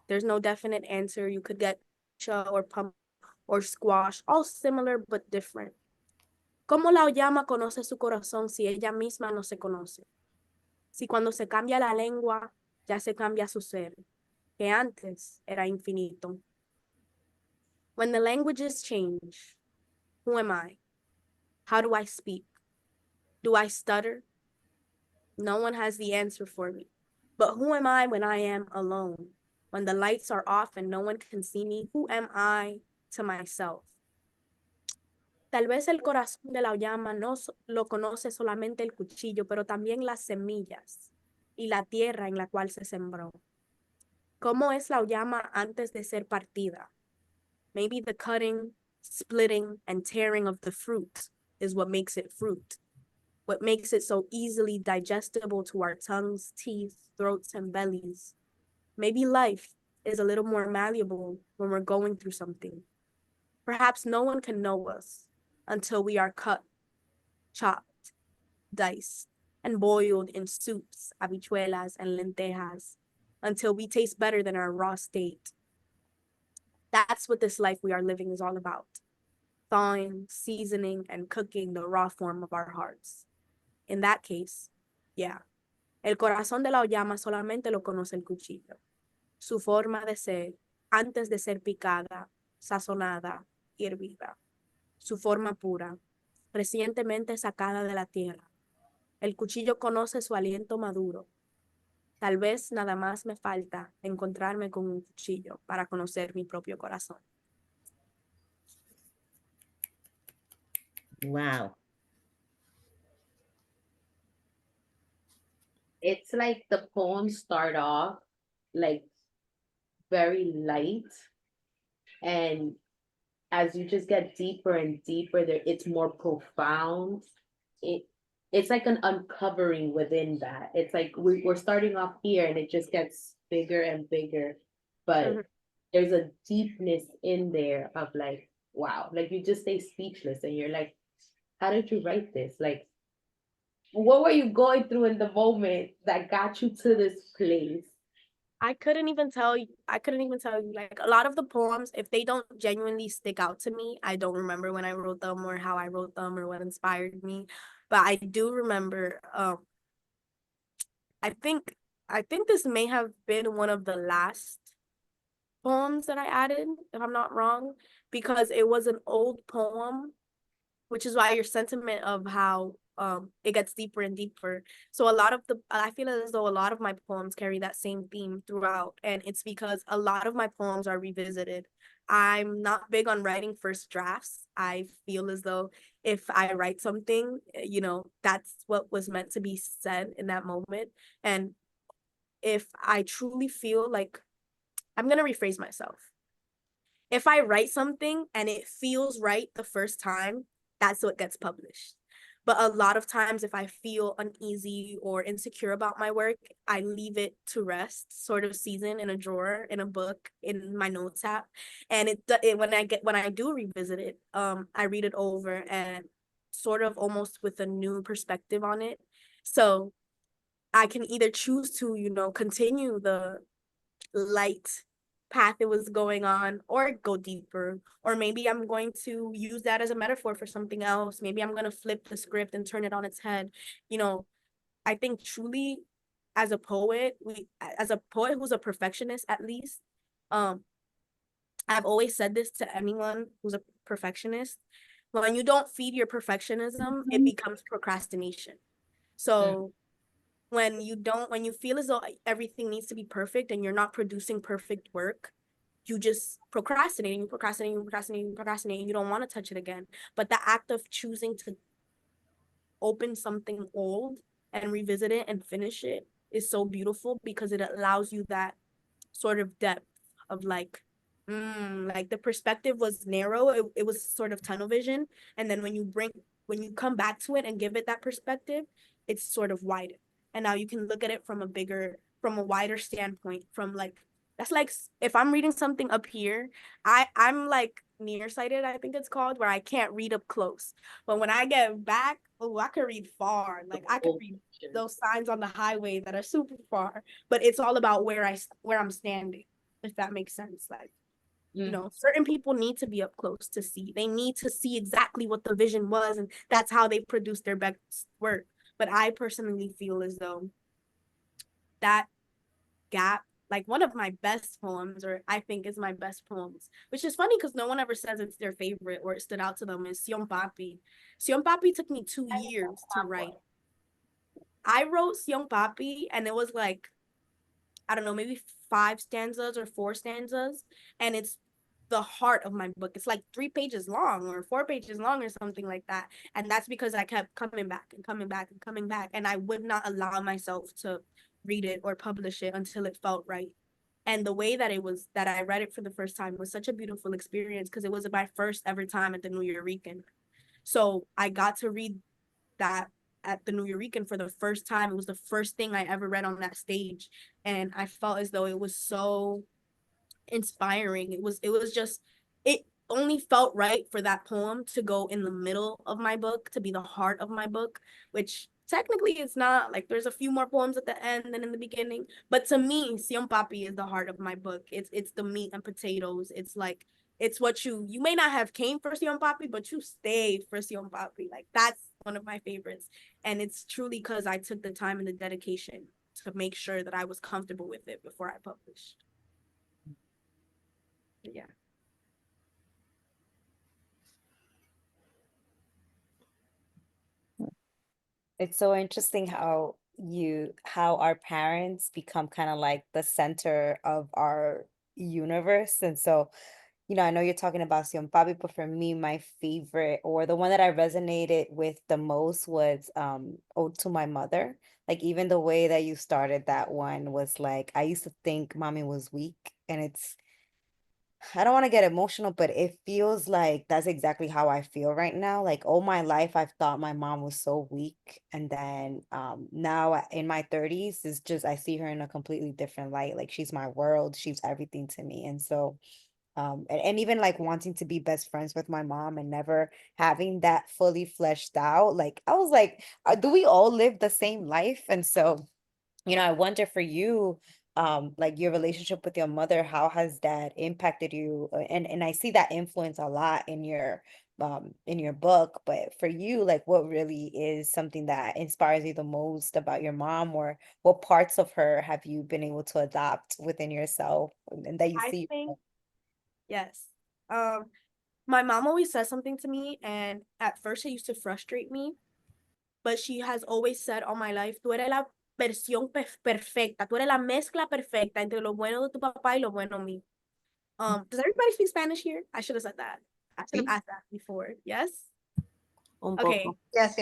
There's no definite answer. You could get or pump or squash, all similar but different. ¿Cómo la llama conoce su corazón si ella misma no se conoce? Si cuando se cambia la lengua, ya se cambia su ser, que antes era infinito. When the languages change, who am I? How do I speak? Do I stutter? No one has the answer for me. But who am I when I am alone? When the lights are off and no one can see me, who am I to myself? Tal vez el corazón de la llama no lo conoce solamente el cuchillo, pero también las semillas y la tierra en la cual se sembró. ¿Cómo es la llama antes de ser partida? Maybe the cutting, splitting, and tearing of the fruit is what makes it fruit. What makes it so easily digestible to our tongues, teeth, throats, and bellies. Maybe life is a little more malleable when we're going through something. Perhaps no one can know us until we are cut, chopped, diced, and boiled in soups, habichuelas, and lentejas, until we taste better than our raw state. That's what this life we are living is all about. Thawing, seasoning, and cooking the raw form of our hearts. In that case, yeah, el corazón de la llama solamente lo conoce el cuchillo. Su forma de ser antes de ser picada, sazonada y hervida. Su forma pura, recientemente sacada de la tierra. El cuchillo conoce su aliento maduro. Tal vez nada más me falta encontrarme con un cuchillo para conocer mi propio corazón. Wow. It's like the poems start off like very light, and as you just get deeper and deeper there, it's more profound. It's like an uncovering within that. It's like we're starting off here and it just gets bigger and bigger, but there's a deepness in there of like, wow, like you just stay speechless and you're like, how did you write this? Like, what were you going through in the moment that got you to this place? I couldn't even tell you, like a lot of the poems, if they don't genuinely stick out to me, I don't remember when I wrote them or how I wrote them or what inspired me. But I do remember, I think this may have been one of the last poems that I added, if I'm not wrong, because it was an old poem, which is why your sentiment of how it gets deeper and deeper. So I feel as though a lot of my poems carry that same theme throughout, and it's because a lot of my poems are revisited. I'm not big on writing first drafts. I feel as though if I write something, that's what was meant to be said in that moment. And if I truly feel like, I'm gonna rephrase myself. If I write something and it feels right the first time, that's what gets published. But a lot of times, if I feel uneasy or insecure about my work, I leave it to rest, sort of season in a drawer, in a book, in my notes app. And when I do revisit it, I read it over and sort of almost with a new perspective on it. So I can either choose to, continue the light path it was going on or go deeper, or maybe I'm going to use that as a metaphor for something else. Maybe I'm going to flip the script and turn it on its head. I think truly as a poet who's a perfectionist, at least, I've always said this to anyone who's a perfectionist: when you don't feed your perfectionism, it becomes procrastination. So when you feel as though everything needs to be perfect and you're not producing perfect work, you just procrastinate and you procrastinate and you procrastinate and you procrastinate and you don't want to touch it again. But the act of choosing to open something old and revisit it and finish it is so beautiful, because it allows you that sort of depth of like, Like the perspective was narrow. It was sort of tunnel vision. And then when you come back to it and give it that perspective, it's sort of widened. And now you can look at it from a wider standpoint, from like, that's like if I'm reading something up here, I'm like nearsighted, I think it's called, where I can't read up close. But when I get back, oh, I could read far. Like I could read those signs on the highway that are super far. But it's all about where I'm standing, if that makes sense. Like, you know, certain people need to be up close to see. They need to see exactly what the vision was, and that's how they produce their best work. But I personally feel as though that gap, like one of my best poems, or I think is my best poems, which is funny because no one ever says it's their favorite or it stood out to them, is Sion Papi. Sion Papi took me 2 years to write. I wrote Sion Papi and it was like, I don't know, maybe 5 stanzas or 4 stanzas. And it's the heart of my book. It's like 3 pages long or 4 pages long or something like that. And that's because I kept coming back and coming back and coming back. And I would not allow myself to read it or publish it until it felt right. And the way that that I read it for the first time was such a beautiful experience because it was my first ever time at the New Yorican. So I got to read that at the New Yorican for the first time. It was the first thing I ever read on that stage. And I felt as though it was so inspiring. It was just, it only felt right for that poem to go in the middle of my book, to be the heart of my book, which technically it's not. Like there's a few more poems at the end than in the beginning, but to me Sion Papi is the heart of my book. It's the meat and potatoes. It's like, it's what you may not have came for Sion Papi, but you stayed for Sion Papi. Like that's one of my favorites, and it's truly because I took the time and the dedication to make sure that I was comfortable with it before I published. Yeah. It's so interesting how our parents become kind of like the center of our universe. And so, I know you're talking about Sion Papi, but for me, my favorite, or the one that I resonated with the most, was Ode to My Mother. Like even the way that you started that one was like, I used to think mommy was weak, and I don't want to get emotional, but it feels like that's exactly how I feel right now. Like all my life, I've thought my mom was so weak. And then now in my 30s, it's just I see her in a completely different light. Like she's my world, she's everything to me. And so and even like wanting to be best friends with my mom and never having that fully fleshed out. Like I was like, do we all live the same life? And so I wonder for you, like your relationship with your mother, how has that impacted you? And I see that influence a lot in your book, but for you, like what really is something that inspires you the most about your mom, or what parts of her have you been able to adopt within yourself and that you I see? think, yes. Um, my mom always says something to me, and at first it used to frustrate me, but she has always said all my life, tú eres la versión perfecta, tú eres la mezcla perfecta entre lo bueno de tu papá y lo bueno mío. Does everybody speak Spanish here? I should have said that. I should have asked that before. Yes? Un Okay. poco. Yes.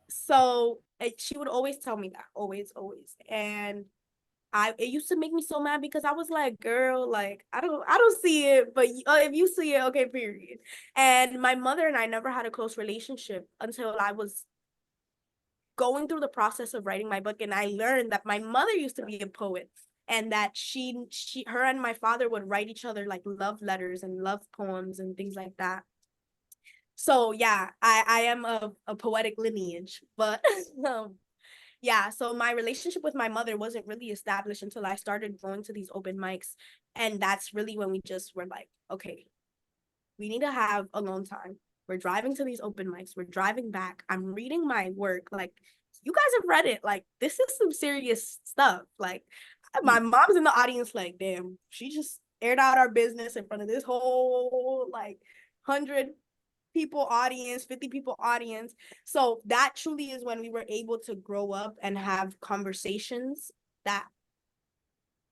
So she would always tell me that, always, always. And it used to make me so mad because I was like, girl, like I don't see it, but if you see it, okay, period. And my mother and I never had a close relationship until I was going through the process of writing my book, and I learned that my mother used to be a poet, and that her and my father would write each other like love letters and love poems and things like that. So yeah, I am a poetic lineage, but yeah, so my relationship with my mother wasn't really established until I started going to these open mics. And that's really when we just were like, okay, we need to have alone time. We're driving to these open mics. We're driving back. I'm reading my work. Like, you guys have read it. Like, this is some serious stuff. Like, my mom's in the audience, like, damn, she just aired out our business in front of this whole, like, 100 people audience, 50 people audience. So that truly is when we were able to grow up and have conversations that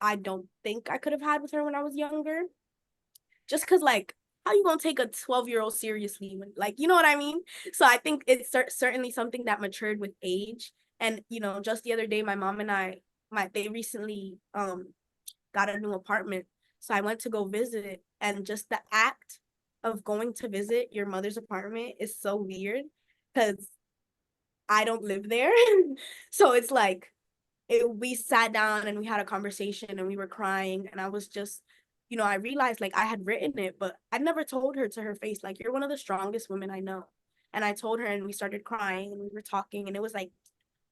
I don't think I could have had with her when I was younger. Just because, like, how you gonna take a 12-year-old seriously when, like, you know what I mean? So I think it's certainly something that matured with age. And just the other day, my mom and I, they recently got a new apartment. So I went to go visit it, and just the act of going to visit your mother's apartment is so weird because I don't live there. So it's like we sat down and we had a conversation and we were crying, and I was just, I realized like I had written it, but I never told her to her face, like, you're one of the strongest women I know. And I told her, and we started crying and we were talking, and it was like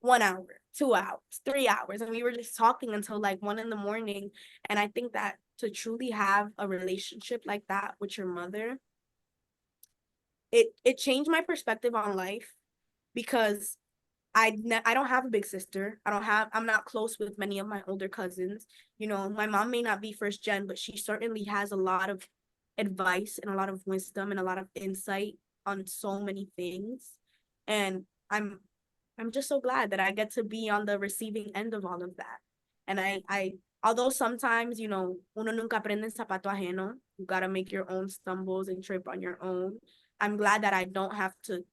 1 hour, 2 hours, 3 hours, and we were just talking until like 1 in the morning. And I think that to truly have a relationship like that with your mother, it changed my perspective on life, because I don't have a big sister. I'm not close with many of my older cousins. My mom may not be first gen, but she certainly has a lot of advice and a lot of wisdom and a lot of insight on so many things. And I'm just so glad that I get to be on the receiving end of all of that. And although sometimes, uno nunca aprende en zapato ajeno, you gotta make your own stumbles and trip on your own. I'm glad that I don't have to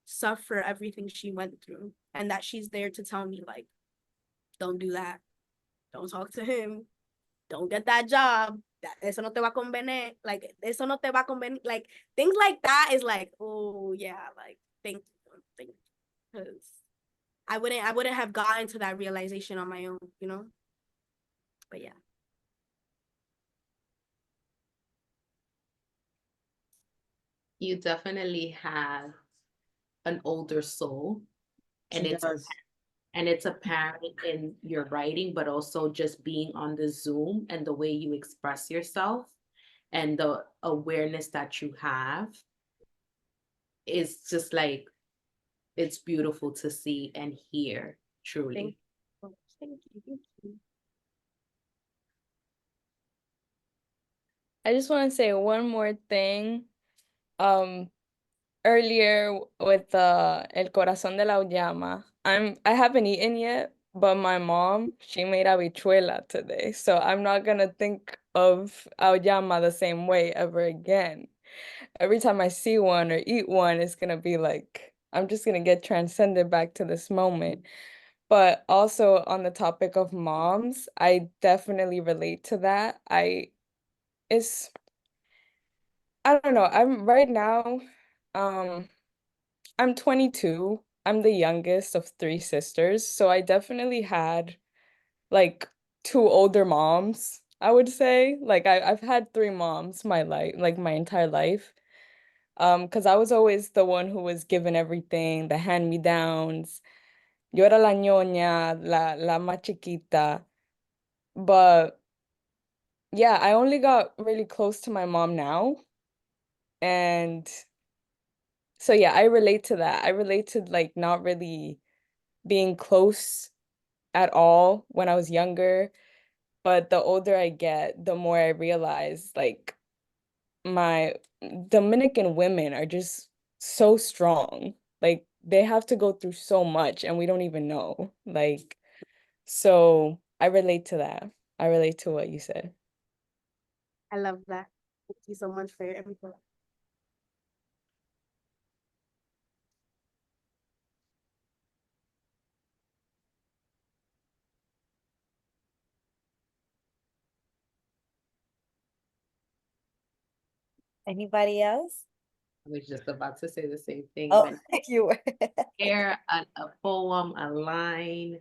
suffer everything she went through, and that she's there to tell me, like, don't do that, don't talk to him, don't get that job, that eso no te va a convenir, like, eso no te va a convenir, like, things like that is like, oh yeah, like, thank you, because I wouldn't have gotten to that realization on my own. But yeah. You definitely have an older soul, and She it's does. and it's apparent in your writing, but also just being on the Zoom and the way you express yourself and the awareness that you have is just like, it's beautiful to see and hear, truly. Thank you. I just want to say one more thing. Um, Earlier with the El Corazón de la Llama, I haven't eaten yet, but my mom, she made habichuela today, so I'm not gonna think of auyama the same way ever again. Every time I see one or eat one, it's gonna be like I'm just gonna get transcended back to this moment. But also on the topic of moms, I definitely relate to that. It's I don't know. I'm right now, um, I'm 22. I'm the youngest of three sisters, so I definitely had like two older moms, I would say. Like I've had three moms my life, like my entire life. Because I was always the one who was given everything, the hand-me-downs. Yo era la ñoña, la más chiquita. But yeah, I only got really close to my mom now. And so yeah, I relate to that. I relate to like not really being close at all when I was younger. But the older I get, the more I realize like my Dominican women are just so strong. Like they have to go through so much and we don't even know. Like, so I relate to that. I relate to what you said. I love that. Thank you so much for your input. Anybody else? I was just about to say the same thing, Oh, but you were. share a poem, a line.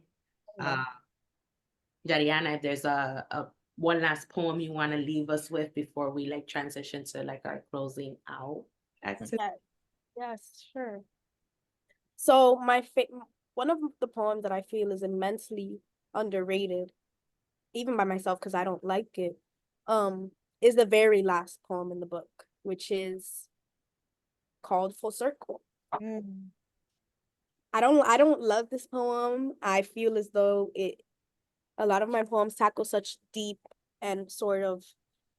Yariana, if there's a one last poem you want to leave us with before we like transition to like our closing out activity. Yeah. Yes, sure. So one of the poems that I feel is immensely underrated, even by myself because I don't like it, is the very last poem in the book, which is called Full Circle. Mm. I don't love this poem. I feel as though a lot of my poems tackle such deep and sort of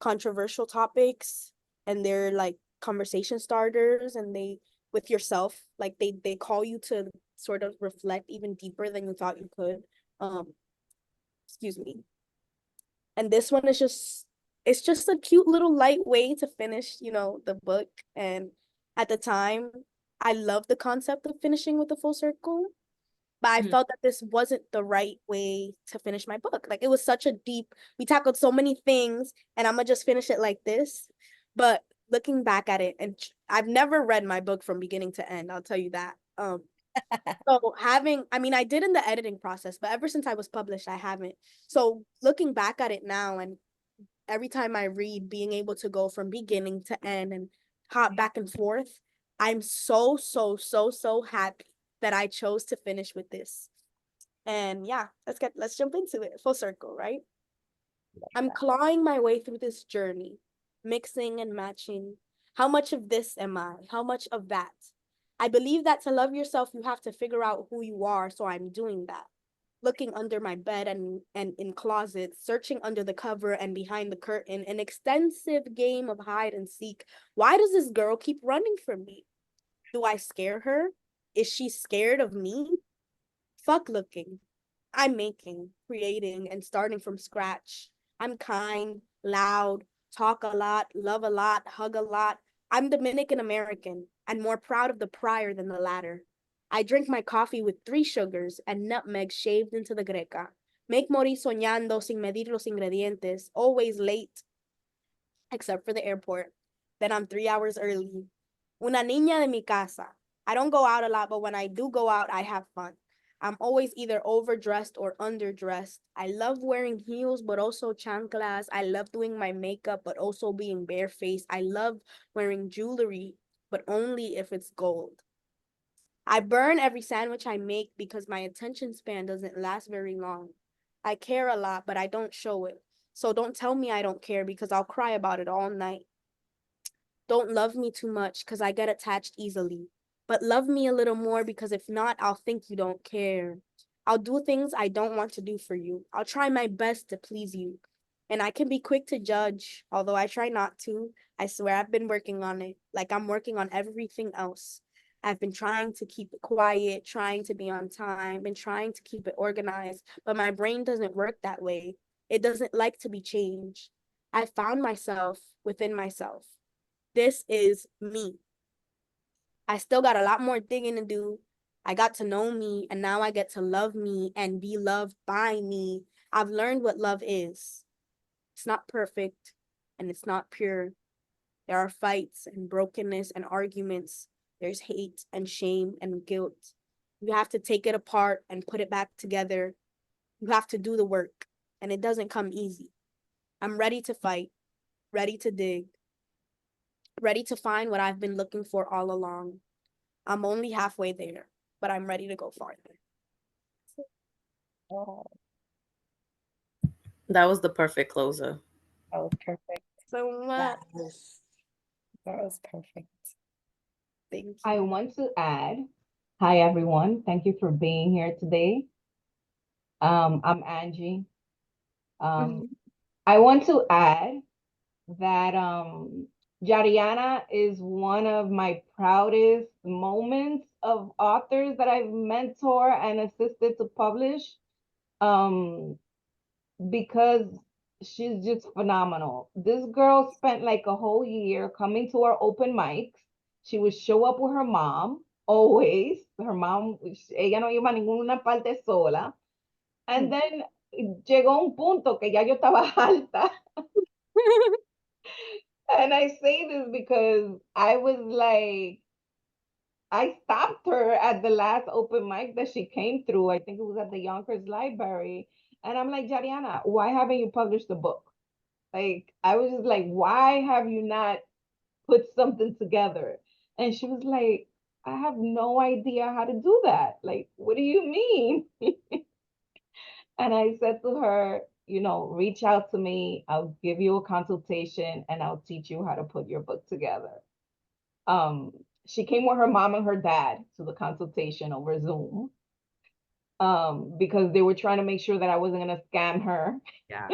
controversial topics, and they're like conversation starters, and they with yourself, like they call you to sort of reflect even deeper than you thought you could. Um, excuse me. And this one is it's just a cute little light way to finish, the book. And at the time, I love the concept of finishing with a full circle. but I Mhm. felt that this wasn't the right way to finish my book. Like, it was such a deep, we tackled so many things, and I'm gonna just finish it like this. But looking back at it, and I've never read my book from beginning to end, I'll tell you that. So I mean, I did in the editing process, but ever since I was published, I haven't. So looking back at it now, and every time I read, being able to go from beginning to end and hop back and forth, I'm so, so, so, so happy that I chose to finish with this. And yeah, let's jump into it. Full circle, right? I'm clawing my way through this journey, mixing and matching. How much of this am I? How much of that? I believe that to love yourself, you have to figure out who you are, so I'm doing that. Looking under my bed and in closets, searching under the cover and behind the curtain, an extensive game of hide and seek. Why does this girl keep running from me? Do I scare her? Is she scared of me? Fuck looking. I'm making, creating, and starting from scratch. I'm kind, loud, talk a lot, love a lot, hug a lot. I'm Dominican American and more proud of the prior than the latter. I drink my coffee with 3 sugars and nutmeg shaved into the greca. Make morir soñando sin medir los ingredientes, always late, except for the airport. Then I'm 3 hours early. Una niña de mi casa. I don't go out a lot, but when I do go out, I have fun. I'm always either overdressed or underdressed. I love wearing heels, but also chanclas. I love doing my makeup, but also being barefaced. I love wearing jewelry, but only if it's gold. I burn every sandwich I make because my attention span doesn't last very long. I care a lot, but I don't show it. So don't tell me I don't care because I'll cry about it all night. Don't love me too much because I get attached easily. But love me a little more because if not, I'll think you don't care. I'll do things I don't want to do for you. I'll try my best to please you. And I can be quick to judge, although I try not to. I swear I've been working on it, like I'm working on everything else. I've been trying to keep it quiet, trying to be on time, and trying to keep it organized, but my brain doesn't work that way. It doesn't like to be changed. I found myself within myself. This is me. I still got a lot more digging to do. I got to know me, and now I get to love me and be loved by me. I've learned what love is. It's not perfect and it's not pure. There are fights and brokenness and arguments. There's hate and shame and guilt. You have to take it apart and put it back together. You have to do the work, and it doesn't come easy. I'm ready to fight, ready to dig, ready to find what I've been looking for all along. I'm only halfway there, but I'm ready to go farther. Oh, That was the perfect closer. that was perfect. So That much. that was perfect. Thank you. I want to add, hi everyone. Thank you for being here today. I'm Angie. Mhm. I want to add that Yariana is one of my proudest moments of authors that I've mentored and assisted to publish. Um, because she's just phenomenal. This girl spent like a whole year coming to our open mics. She would show up with her mom, always. Her mom, ella no iba a ninguna parte sola. And then llegó un punto que ya yo estaba alta. And I say this because I was like, I stopped her at the last open mic that she came through. I think it was at the Yonkers Library. And I'm like, Jariana, why haven't you published a book? Like, I was just like, why have you not put something together? And she was like, I have no idea how to do that. Like, what do you mean? And I said to her, reach out to me. I'll give you a consultation and I'll teach you how to put your book together. Um, she came with her mom and her dad to the consultation over Zoom. Because they were trying to make sure that I wasn't gonna scam her. Yeah.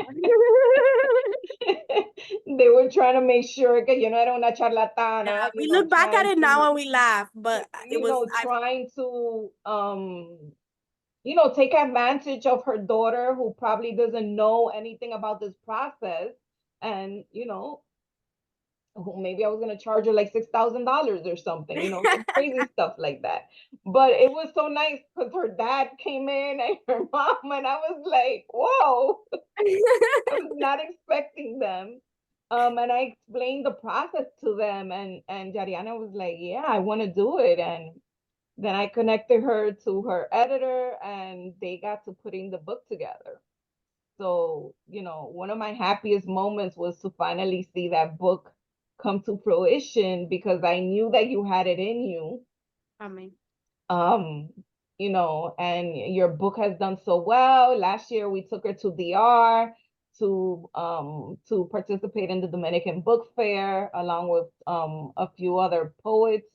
They were trying to make sure que yo no era una charlatana, Yeah, we look back at it now and we laugh, but it was trying to take advantage of her daughter who probably doesn't know anything about this process and maybe I was gonna charge her like $6,000 or something, some crazy stuff like that. But it was so nice because her dad came in and her mom, and I was like, whoa, I was not expecting them. And I explained the process to them, and Yariana was like, yeah, I want to do it. And then I connected her to her editor, and they got to putting the book together. So, one of my happiest moments was to finally see that book come to fruition because I knew that you had it in you. Amén. Um, and your book has done so well. Last year we took her to DR to participate in the Dominican Book Fair along with a few other poets.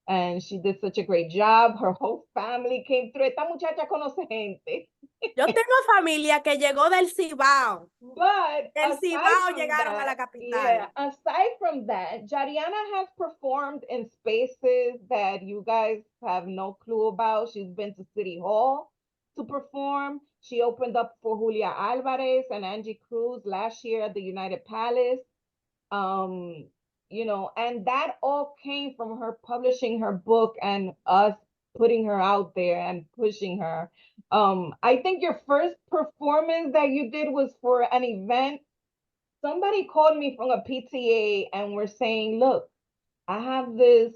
And she did such a great job. Her whole family came through. Esta muchacha conoce gente. Yo tengo familia que llegó del Cibao. But Del aside Cibao from llegaron a la that, capital. yeah, aside from that, Yariana has performed in spaces that you guys have no clue about. She's been to City Hall to perform. She opened up for Julia Alvarez and Angie Cruz last year at the United Palace. Um, and that all came from her publishing her book and us putting her out there and pushing her. I think your first performance that you did was for an event. Somebody called me from a PTA and were saying, look, I have this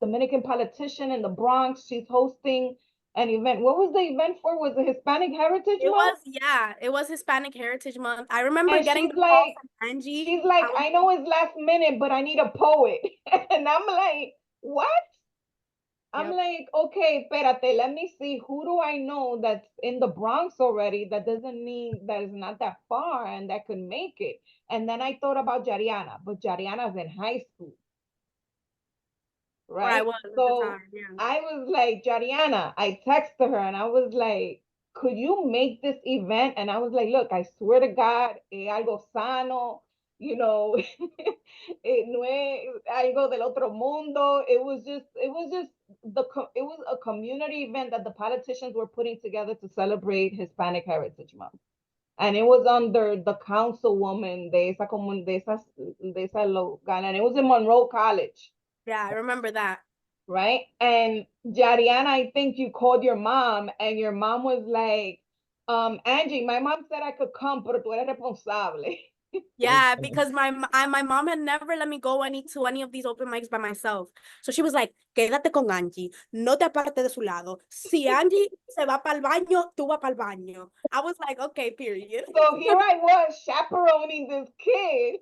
Dominican politician in the Bronx. She's hosting an event. What was the event for? Was it Hispanic Heritage Month? It was Hispanic Heritage Month. I remember And getting she's the call like, from Angie. she's like, I know it's last minute, but I need a poet. And I'm like, what? I'm Yep. like, okay, espérate, let me see. Who do I know that's in the Bronx already that doesn't mean that is not that far and that could make it? And then I thought about Yariana, but Yariana's in high school, Where I right? was at the So time, yeah. I was like, Yariana, I texted her and I was like, could you make this event? And I was like, look, I swear to God, algo sano, no es algo del otro mundo. It was a community event that the politicians were putting together to celebrate Hispanic Heritage Month. And it was under the councilwoman de esa local, and it was in Monroe College. Yeah, I remember that. Right? And Yariana, I think you called your mom, and your mom was like, Angie, my mom said I could come, pero tú eres responsable. Yeah, because my mom had never let me go to any of these open mics by myself. So she was like, quédate con Angie, no te apartes de su lado. Si Angie se va para el baño, tú vas para el baño. I was like, okay, period. So here I was chaperoning this kid,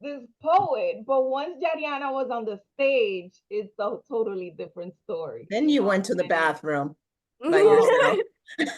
this poet. But once Yariana was on the stage, it's a totally different story. Then you went to the bathroom by Well, yourself.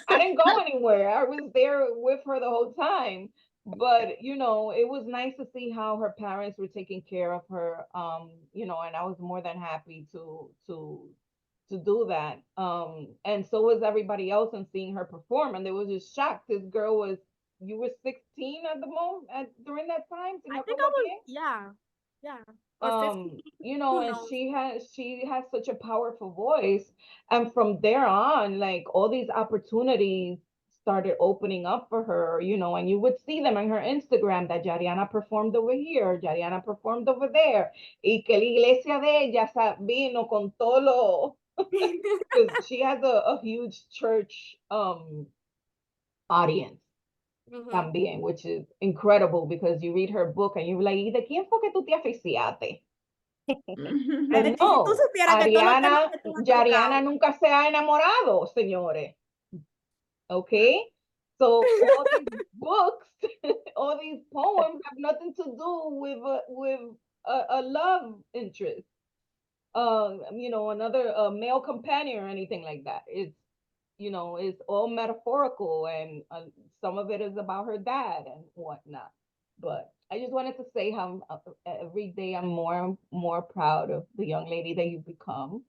I didn't go anywhere. I was there with her the whole time. But it was nice to see how her parents were taking care of her. And I was more than happy to do that. And so was everybody else and seeing her perform. And they was just shocked. This girl was, you were 16 at the moment during that time? I think I was, yeah. Or 15. Who And knows? she has such a powerful voice. And from there on, like all these opportunities started opening up for her, and you would see them on her Instagram that Yariana performed over here, Yariana performed over there, y que la iglesia de ella vino con todo lo, because she has a huge church audience también, which is incredible because you read her book and you're like, ¿y de quién fue que tú te aficiaste? But Si tú no, supieras que todos los temas que tú has Yariana tocado. nunca se ha enamorado, señores. Okay? So all these books, all these poems have nothing to do with a love interest. Another male companion or anything like that. It's all metaphorical, and some of it is about her dad and whatnot. But I just wanted to say how every day I'm more proud of the young lady that you've become.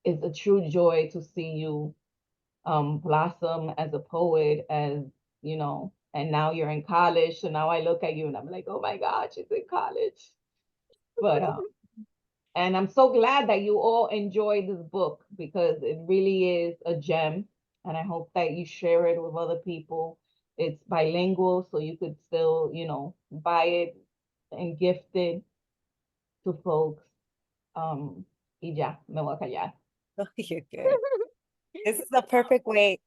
It's a true joy to see you blossom as a poet, and now you're in college. So now I look at you and I'm like, oh my God, she's in college. But and I'm so glad that you all enjoy this book because it really is a gem. And I hope that you share it with other people It's bilingual, so you could still, buy it and gift it to folks. Y ya, me voy a callar. Oh, you're good. This is the perfect way.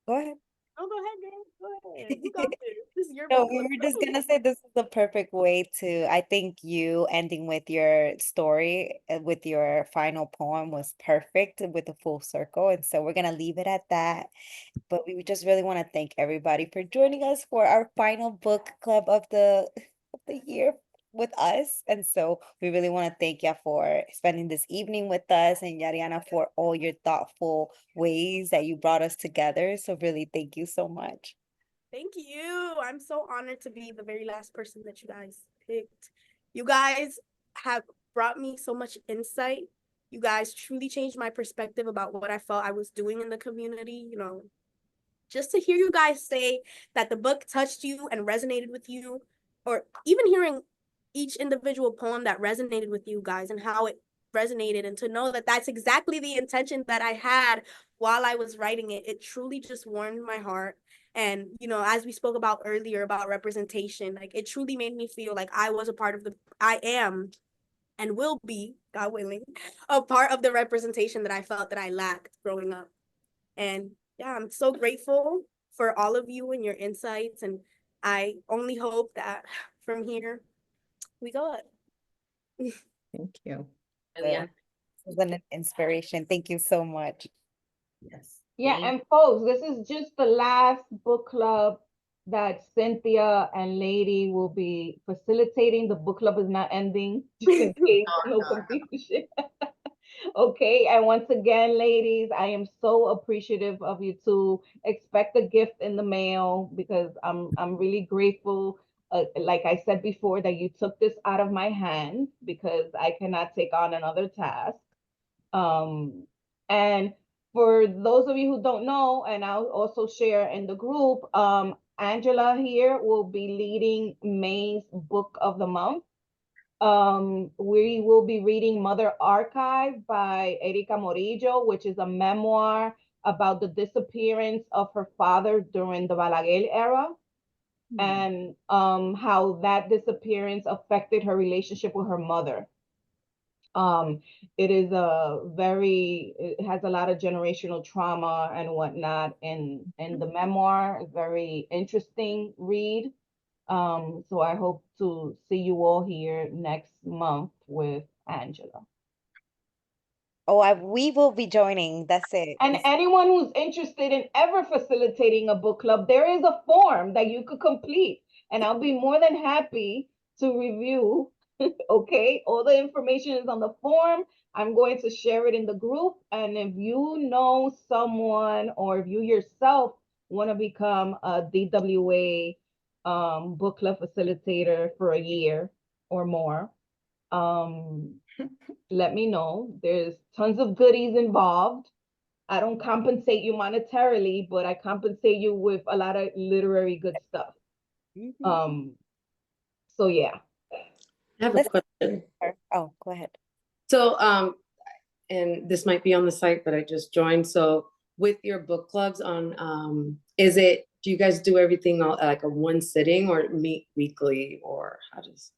Go ahead. Oh, go ahead, girl. Go ahead. You got this. This is your No, book we club. were just gonna say this is the perfect way to, I think you ending with your story, with your final poem was perfect with the full circle. And so we're gonna leave it at that. But we just really want to thank everybody for joining us for our final book club of the year with us. And so we really want to thank you for spending this evening with us, and Yariana for all your thoughtful ways that you brought us together. So really thank you so much. Thank you. I'm so honored to be the very last person that you guys picked. You guys have brought me so much insight. You guys truly changed my perspective about what I felt I was doing in the community. Just to hear you guys say that the book touched you and resonated with you, or even hearing each individual poem that resonated with you guys and how it resonated, and to know that that's exactly the intention that I had while I was writing it, it truly just warmed my heart. And, as we spoke about earlier about representation, like it truly made me feel like I was a part of I am and will be, God willing, a part of the representation that I felt that I lacked growing up. And yeah, I'm so grateful for all of you and your insights. And I only hope that from here we go up. Thank you. Well, this is an inspiration. Thank you so much. Yes. Yeah, and folks, this is just the last book club that Cynthia and Lady will be facilitating. The book club is not ending, just in case, no confusion. Okay, and once again, ladies, I am so appreciative of you two. Expect a gift in the mail because I'm really grateful. Like I said before, that you took this out of my hands because I cannot take on another task. And for those of you who don't know, and I'll also share in the group, Angela here will be leading May's book of the month. We will be reading Mother Archive by Erika Morillo, which is a memoir about the disappearance of her father during the Balaguer era, and how that disappearance affected her relationship with her mother. It is it has a lot of generational trauma and whatnot in the memoir. Very interesting read. So I hope to see you all here next month with Angela. Oh, we will be joining. That's it. And anyone who's interested in ever facilitating a book club, there is a form that you could complete, and I'll be more than happy to review. Okay, all the information is on the form. I'm going to share it in the group, and if you know someone or if you yourself want to become a DWA book club facilitator for a year or more, let me know. There's tons of goodies involved. I don't compensate you monetarily, but I compensate you with a lot of literary good stuff. So yeah. I have a question. Oh, go ahead. So, and this might be on the site, but I just joined. So with your book clubs do you guys do everything all, like a one sitting, or meet weekly, or how does?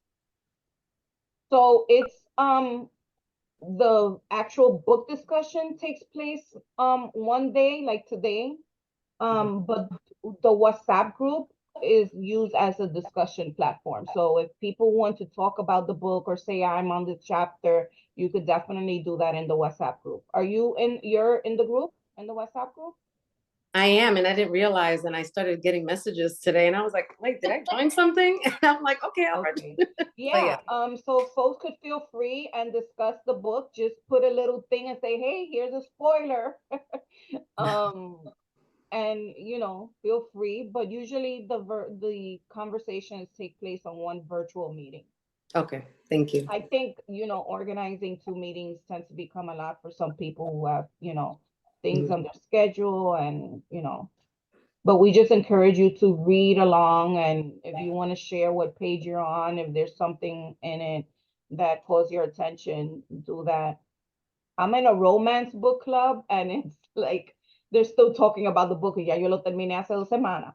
So it's the actual book discussion takes place one day, like today. But the WhatsApp group is used as a discussion platform. So if people want to talk about the book or say I'm on this chapter, you could definitely do that in the WhatsApp group. You're in the group, in the WhatsApp group? I am, and I didn't realize, and I started getting messages today, and I was like, wait, did I join something? And I'm like, okay, I'll register. Yeah, so folks could feel free and discuss the book. Just put a little thing and say, hey, here's a spoiler. And feel free, but usually the conversations take place on one virtual meeting. Okay, thank you. I think organizing two meetings tends to become a lot for some people who have things on their schedule, and but we just encourage you to read along, and if you want to share what page you're on, if there's something in it that calls your attention, do that. I'm in a romance book club, and it's like they're still talking about the book. Ya yo lo terminé hace 2 semanas.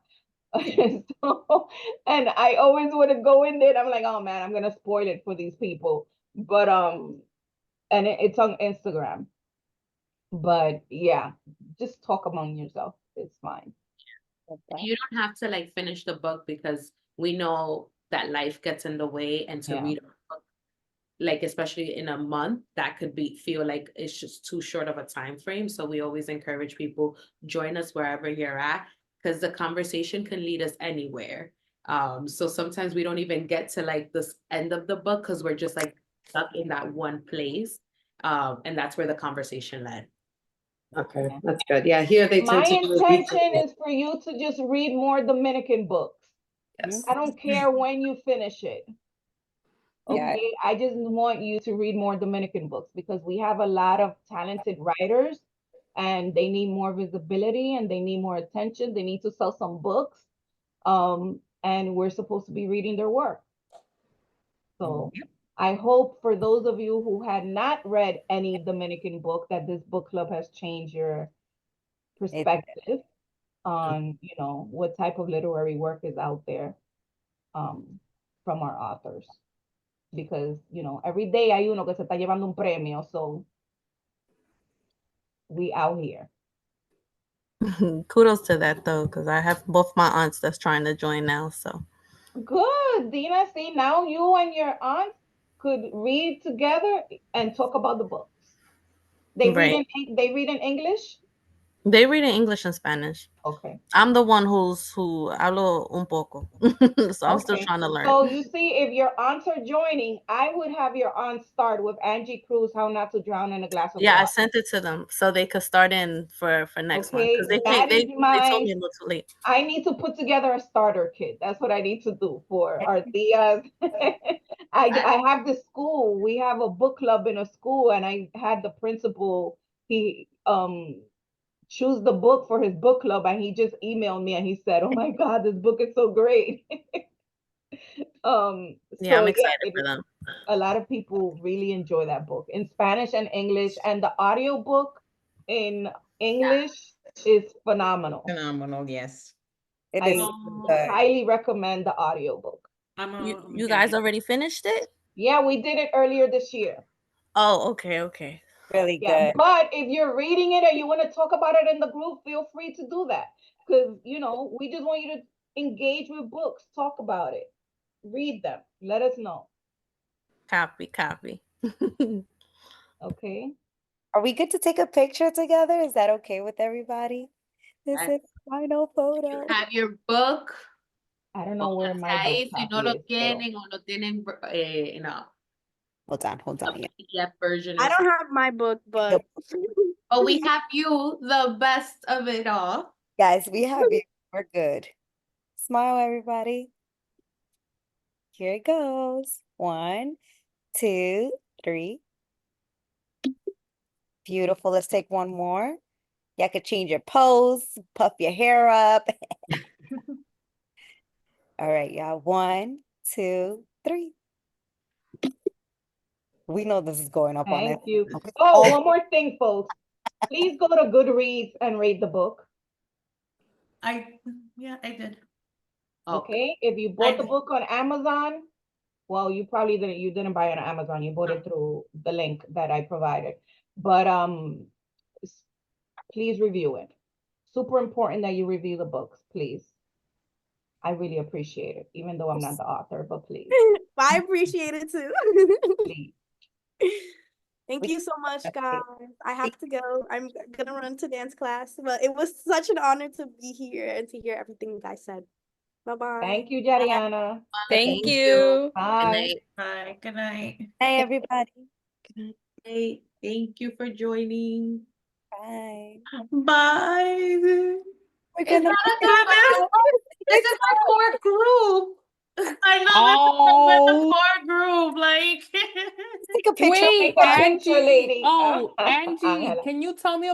So, and I always want to go in there and I'm like, oh man, I'm gonna spoil it for these people. But and it's on Instagram. But yeah, just talk among yourself. It's fine. You don't have to like finish the book because we know that life gets in the way, and to Yeah. read a book, like especially in a month, that could feel like it's just too short of a time frame. So we always encourage people, join us wherever you're at, because the conversation can lead us anywhere. So sometimes we don't even get to like this end of the book because we're just like stuck in that one place. And that's where the conversation led. Okay, that's good. Yeah, here they tend My to do a intention replay. is for you to just read more Dominican books. Yes. I don't care when you finish it. Yeah. Okay, I just want you to read more Dominican books because we have a lot of talented writers and they need more visibility and they need more attention. They need to sell some books. And we're supposed to be reading their work. So I hope for those of you who had not read any Dominican book that this book club has changed your perspective on, you know, what type of literary work is out there from our authors. Because, you know, every day hay uno que se está llevando un premio, so we out here. Kudos to that though, because I have both my aunts that's trying to join now. So Good, Dina. See, now you and your aunt could read together and talk about the books. They read right. they read in English? They read in English and Spanish. Okay. I'm the one who hablo un poco, so I'm still Okay. trying to learn. So you see, if your aunts are joining, I would have your aunt start with Angie Cruz, How Not to Drown in a Glass of Yeah, I Water. sent it to them so they could start in for next month because Okay, they can't. that is They told my. me a little too late. I need to put together a starter kit. That's what I need to do for our tias. I have this school. We have a book club in a school, and I had the principal. He choose the book for his book club, and he just emailed me and he said, "Oh my God, this book is so great." Yeah, I'm So excited yeah, for them. a lot of people really enjoy that book in Spanish and English, and the audio book in English is phenomenal. Phenomenal, yes. It I is good. highly recommend the audiobook. You guys already finished it? Yeah, we did it earlier this year. Oh, okay. Really Yeah, good. but if you're reading it and you want to talk about it in the group, feel free to do that. Because, you know, we just want you to engage with books, talk about it, read them, let us know. Copy. Okay. Are we good to take a picture together? Is that okay with everybody? This is final photo. Have your book. I don't know where my book Si no copy lo is, pero- tienen o lo tienen, Hold on. Yeah. PDF version. I don't have my book, but But we have you, the best of it all. Guys, we have you. We're good. Smile, everybody. Here it goes. 1, 2, 3. Beautiful. Let's take one more. Y'all could change your pose, puff your hair up. All right, y'all. 1, 2, 3. We know this is going up on it. Thank you. Oh, one more thing, folks. Please go to Goodreads and read the book. I did. Okay. If you bought the book on Amazon, well, you probably didn't. You didn't buy it on Amazon. You bought it through the link that I provided. But please review it. Super important that you review the books, please. I really appreciate it, even though I'm not the author, but please. I appreciate it too. Please. Thank you so much, guys. I have to go. I'm gonna run to dance class, but it was such an honor to be here and to hear everything you guys said. Bye-bye. Thank you, Yariana. Thank you. Bye. Bye. Good night. Hey, everybody. Hey, thank you for joining. Bye. Bye. We're It's gonna not a group. This is our core group. I know Oh. with the core group, like take a picture. Wait, Take a picture, Angie. lady. Oh, Angie, Angela. can you tell me